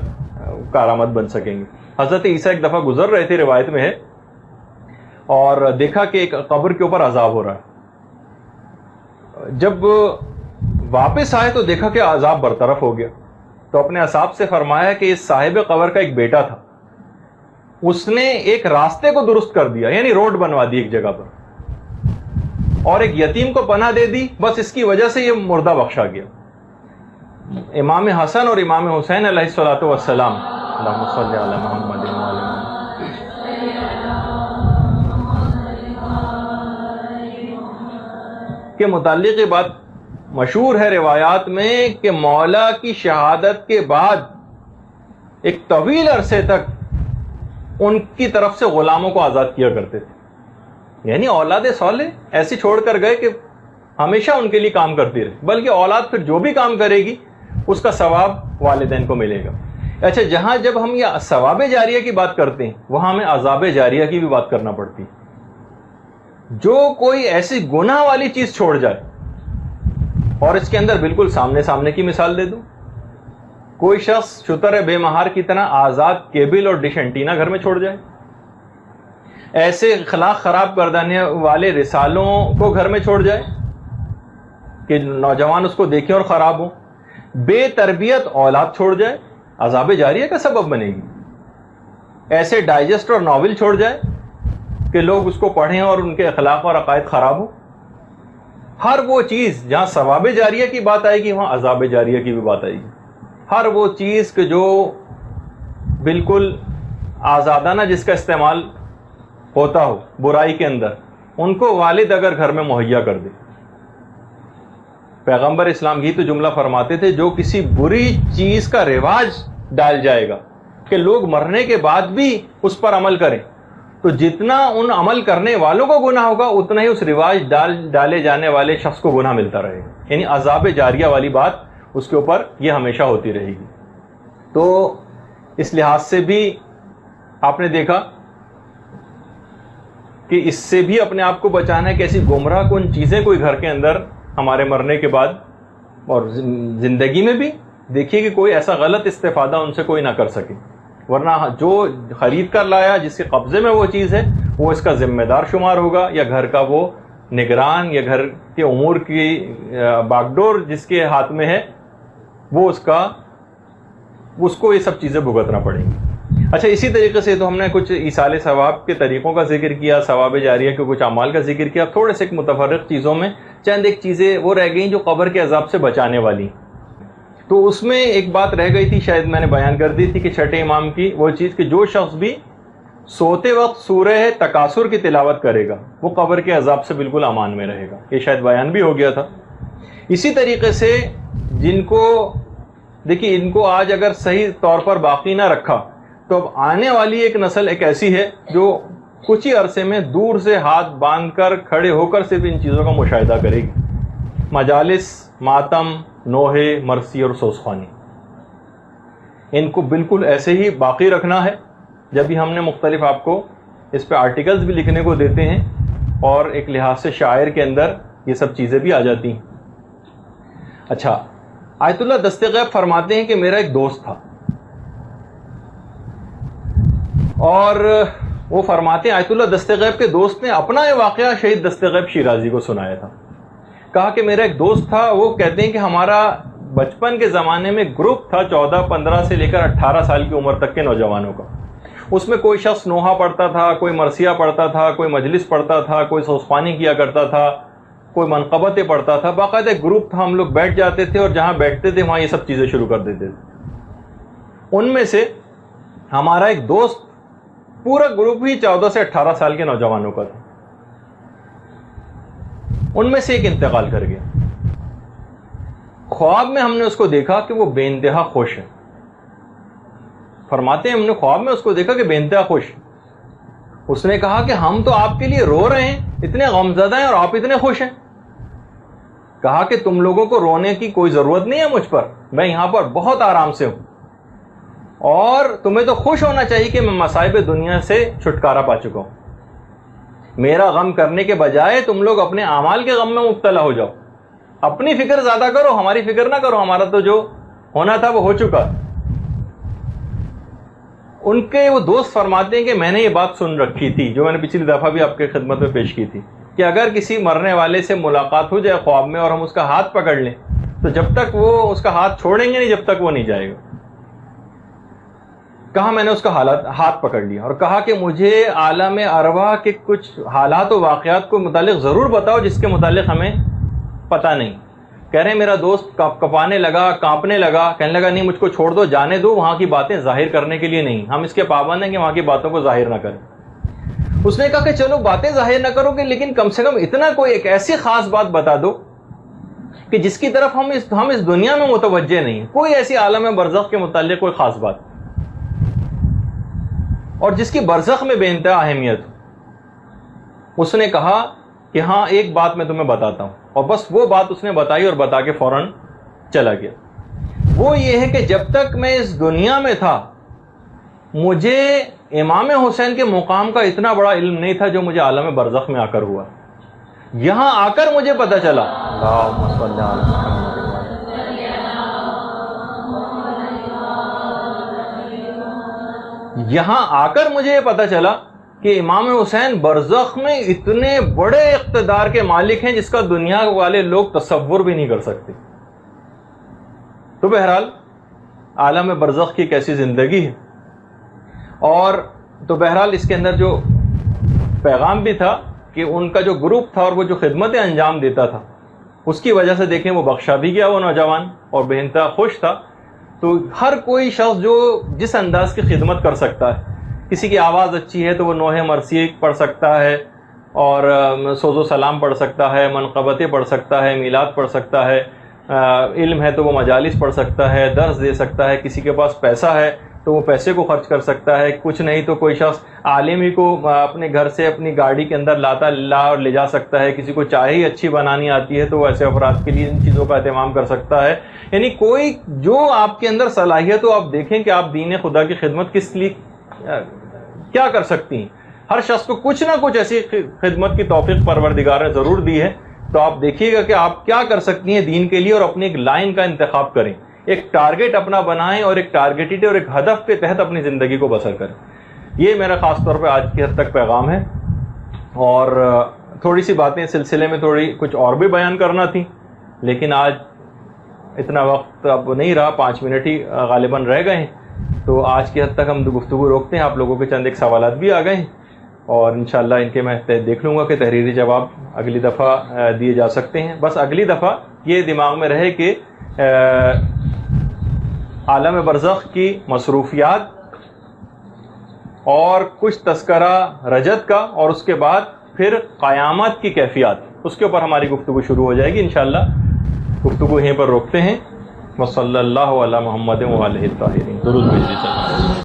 کارآمد بن سکیں گے. حضرت عیسیٰ ایک دفعہ گزر رہے تھے، روایت میں ہے، اور دیکھا کہ ایک قبر کے اوپر عذاب ہو رہا ہے. جب واپس آئے تو دیکھا کہ عذاب برطرف ہو گیا، تو اپنے اصحاب سے فرمایا کہ اس صاحب قبر کا ایک بیٹا تھا، اس نے ایک راستے کو درست کر دیا، یعنی روڈ بنوا دی ایک جگہ پر، اور ایک یتیم کو پناہ دے دی، بس اس کی وجہ سے یہ مردہ بخشا گیا۔ امام حسن اور امام حسین علیہ الصلوۃ والسلام، اللہم صلی علی محمد وعلی محمد، کے متعلق یہ بات مشہور ہے روایات میں کہ مولا کی شہادت کے بعد ایک طویل عرصے تک ان کی طرف سے غلاموں کو آزاد کیا کرتے تھے، یعنی اولاد صالح ایسے چھوڑ کر گئے کہ ہمیشہ ان کے لیے کام کرتی رہے، بلکہ اولاد پھر جو بھی کام کرے گی اس کا ثواب والدین کو ملے گا۔ اچھا، جہاں جب ہم یہ ثواب جاریہ کی بات کرتے ہیں وہاں ہمیں عذاب جاریہ کی بھی بات کرنا پڑتی ہے۔ جو کوئی ایسی گناہ والی چیز چھوڑ جائے، اور اس کے اندر بالکل سامنے کی مثال دے دوں، کوئی شخص شتر بے مہار کی طرح آزاد کیبل اور ڈش اینٹینا گھر میں چھوڑ جائے، ایسے اخلاق خراب کردانے والے رسالوں کو گھر میں چھوڑ جائے کہ نوجوان اس کو دیکھیں اور خراب ہوں، بے تربیت اولاد چھوڑ جائے، عذاب جاریہ کا سبب بنے گی۔ ایسے ڈائجسٹ اور ناول چھوڑ جائے کہ لوگ اس کو پڑھیں اور ان کے اخلاق اور عقائد خراب ہوں۔ ہر وہ چیز جہاں ثواب جاریہ کی بات آئے گی وہاں عذاب جاریہ کی بھی بات آئے گی۔ ہر وہ چیز کہ جو بالکل آزادانہ جس کا استعمال ہوتا ہو برائی کے اندر، ان کو والد اگر گھر میں مہیا کر دے۔ پیغمبر اسلام ہی تو جملہ فرماتے تھے، جو کسی بری چیز کا رواج ڈال جائے گا کہ لوگ مرنے کے بعد بھی اس پر عمل کریں، تو جتنا ان عمل کرنے والوں کو گناہ ہوگا اتنا ہی اس رواج ڈالے جانے والے شخص کو گناہ ملتا رہے گا۔ یعنی عذاب جاریہ والی بات اس کے اوپر یہ ہمیشہ ہوتی رہے گی۔ تو اس لحاظ سے بھی آپ نے دیکھا کہ اس سے بھی اپنے آپ کو بچانا ہے کہ ایسی گمراہ کن چیزیں کوئی گھر کے اندر ہمارے مرنے کے بعد اور زندگی میں بھی دیکھیے کہ کوئی ایسا غلط استفادہ ان سے کوئی نہ کر سکے، ورنہ جو خرید کر لایا جس کے قبضے میں وہ چیز ہے وہ اس کا ذمہ دار شمار ہوگا، یا گھر کا وہ نگران، یا گھر کے امور کی باگڈور جس کے ہاتھ میں ہے وہ اس کو یہ سب چیزیں بھگتنا پڑیں گی۔ اچھا، اسی طریقے سے تو ہم نے کچھ ایصال ثواب کے طریقوں کا ذکر کیا، ثواب جاریہ کے کچھ اعمال کا ذکر کیا، تھوڑے سے ایک متفرق چیزوں میں چند ایک چیزیں وہ رہ گئیں جو قبر کے عذاب سے بچانے والی۔ تو اس میں ایک بات رہ گئی تھی، شاید میں نے بیان کر دی تھی، کہ چھٹے امام کی وہ چیز کہ جو شخص بھی سوتے وقت سورہ تکاثر کی تلاوت کرے گا وہ قبر کے عذاب سے بالکل امان میں رہے گا، یہ شاید بیان بھی ہو گیا تھا۔ اسی طریقے سے جن کو دیکھیے، ان کو آج اگر صحیح طور پر باقی نہ رکھا تو اب آنے والی ایک نسل ایک ایسی ہے جو کچھ ہی عرصے میں دور سے ہاتھ باندھ کر کھڑے ہو کر صرف ان چیزوں کا مشاہدہ کرے گی، مجالس، ماتم، نوحے، مرثی اور سوزخوانی، ان کو بالکل ایسے ہی باقی رکھنا ہے۔ جب بھی ہم نے مختلف آپ کو اس پہ آرٹیکلز بھی لکھنے کو دیتے ہیں، اور ایک لحاظ سے شاعر کے اندر یہ سب چیزیں بھی آ جاتی ہیں۔ اچھا، آیت اللہ دست غیب فرماتے ہیں کہ میرا ایک دوست تھا، اور وہ فرماتے ہیں آیت اللہ دست غیب کے دوست نے اپنا یہ واقعہ شہید دست غیب شیرازی کو سنایا تھا۔ کہا کہ میرا ایک دوست تھا، وہ کہتے ہیں کہ ہمارا بچپن کے زمانے میں گروپ تھا 14-15 سے لے کر 18 سال کی عمر تک کے نوجوانوں کا، اس میں کوئی شخص نوحہ پڑھتا تھا، کوئی مرثیہ پڑھتا تھا، کوئی مجلس پڑھتا تھا، کوئی سوزخوانی کیا کرتا تھا، کوئی منقبتیں پڑھتا تھا، باقاعدہ ایک گروپ تھا، ہم لوگ بیٹھ جاتے تھے اور جہاں بیٹھتے تھے وہاں یہ سب چیزیں شروع کر دیتے تھے۔ ان میں سے ہمارا ایک دوست، پورا گروپ ہی 14 سے 18 سال کے نوجوانوں کا تھا، ان میں سے ایک انتقال کر گیا۔ خواب میں ہم نے اس کو دیکھا کہ وہ بے انتہا خوش ہے، فرماتے ہیں ہم نے خواب میں اس کو دیکھا کہ بے انتہا خوش۔ اس نے کہا کہ ہم تو آپ کے لیے رو رہے ہیں، اتنے غمزدہ ہیں اور آپ اتنے خوش ہیں۔ کہا کہ تم لوگوں کو رونے کی کوئی ضرورت نہیں ہے مجھ پر، میں یہاں پر بہت آرام سے ہوں، اور تمہیں تو خوش ہونا چاہیے کہ میں مصائب دنیا سے چھٹکارا پا چکا ہوں۔ میرا غم کرنے کے بجائے تم لوگ اپنے اعمال کے غم میں مبتلا ہو جاؤ، اپنی فکر زیادہ کرو، ہماری فکر نہ کرو، ہمارا تو جو ہونا تھا وہ ہو چکا۔ ان کے وہ دوست فرماتے ہیں کہ میں نے یہ بات سن رکھی تھی، جو میں نے پچھلی دفعہ بھی آپ کے خدمت میں پیش کی تھی، کہ اگر کسی مرنے والے سے ملاقات ہو جائے خواب میں اور ہم اس کا ہاتھ پکڑ لیں تو جب تک وہ اس کا ہاتھ چھوڑیں گے نہیں جب تک وہ نہیں جائے گا. کہا میں نے اس کا ہاتھ پکڑ لیا اور کہا کہ مجھے عالم ارواح کے کچھ حالات و واقعات کو متعلق ضرور بتاؤ جس کے متعلق ہمیں پتہ نہیں. کہہ رہے ہیں میرا دوست کپانے لگا, کانپنے لگا, کہنے لگا نہیں مجھ کو چھوڑ دو, جانے دو, وہاں کی باتیں ظاہر کرنے کے لیے نہیں, ہم اس کے پابند ہیں کہ وہاں کی باتوں کو ظاہر نہ کریں. اس نے کہا کہ چلو باتیں ظاہر نہ کرو گے لیکن کم سے کم اتنا کوئی ایک ایسی خاص بات بتا دو کہ جس کی طرف ہم اس دنیا میں متوجہ نہیں ہیں, کوئی ایسی عالم برزخ کے متعلق کوئی خاص بات اور جس کی برزخ میں بے انتہا اہمیت. اس نے کہا کہ ہاں ایک بات میں تمہیں بتاتا ہوں, اور بس وہ بات اس نے بتائی اور بتا کے فوراً چلا گیا. وہ یہ ہے کہ جب تک میں اس دنیا میں تھا مجھے امام حسین کے مقام کا اتنا بڑا علم نہیں تھا جو مجھے عالم برزخ میں آ کر ہوا. یہاں آ کر مجھے پتہ چلا, یہاں آ کر مجھے یہ پتہ چلا کہ امام حسین برزخ میں اتنے بڑے اقتدار کے مالک ہیں جس کا دنیا والے لوگ تصور بھی نہیں کر سکتے. تو بہرحال عالم برزخ کی کیسی زندگی ہے, اور تو بہرحال اس کے اندر جو پیغام بھی تھا کہ ان کا جو گروپ تھا اور وہ جو خدمتیں انجام دیتا تھا اس کی وجہ سے دیکھیں وہ بخشا بھی گیا وہ نوجوان اور بے انتہا خوش تھا. تو ہر کوئی شخص جو جس انداز کی خدمت کر سکتا ہے, کسی کی آواز اچھی ہے تو وہ نوحہ مرثیہ پڑھ سکتا ہے اور سوز و سلام پڑھ سکتا ہے, منقبتیں پڑھ سکتا ہے, میلاد پڑھ سکتا ہے, علم ہے تو وہ مجالس پڑھ سکتا ہے, درس دے سکتا ہے, کسی کے پاس پیسہ ہے تو وہ پیسے کو خرچ کر سکتا ہے, کچھ نہیں تو کوئی شخص عالم ہی کو اپنے گھر سے اپنی گاڑی کے اندر لا اور لے جا سکتا ہے, کسی کو چائے ہی اچھی بنانی آتی ہے تو وہ ایسے افراد کے لیے ان چیزوں کا اہتمام کر سکتا ہے. یعنی کوئی جو آپ کے اندر صلاحیت ہو, آپ دیکھیں کہ آپ دین خدا کی خدمت کس لیے کیا کر سکتی ہیں. ہر شخص کو کچھ نہ کچھ ایسی خدمت کی توفیق پروردگار نے ضرور دی ہے, تو آپ دیکھیے گا کہ آپ کیا کر سکتی ہیں دین کے لیے اور اپنی ایک لائن کا انتخاب کریں, ایک ٹارگٹ اپنا بنائیں اور ایک ٹارگیٹڈ اور ایک ہدف کے تحت اپنی زندگی کو بسر کریں. یہ میرا خاص طور پہ آج کی حد تک پیغام ہے, اور تھوڑی سی باتیں اس سلسلے میں تھوڑی کچھ اور بھی بیان کرنا تھی لیکن آج اتنا وقت اب نہیں رہا, 5 منٹ ہی غالباً رہ گئے ہیں, تو آج کی حد تک ہم گفتگو روکتے ہیں. آپ لوگوں کے چند ایک سوالات بھی آ گئے ہیں اور انشاءاللہ ان کے میں دیکھ لوں گا کہ تحریری جواب اگلی دفعہ دیے جا سکتے ہیں. بس اگلی دفعہ یہ دماغ میں رہے کہ عالم برزخ کی مصروفیات اور کچھ تذکرہ رجت کا اور اس کے بعد پھر قیامت کی کیفیات, اس کے اوپر ہماری گفتگو شروع ہو جائے گی انشاءاللہ. گفتگو یہیں پر روکتے ہیں. وصلی اللہ علی محمد و آلہ الطاہرین. درود بھیجیے.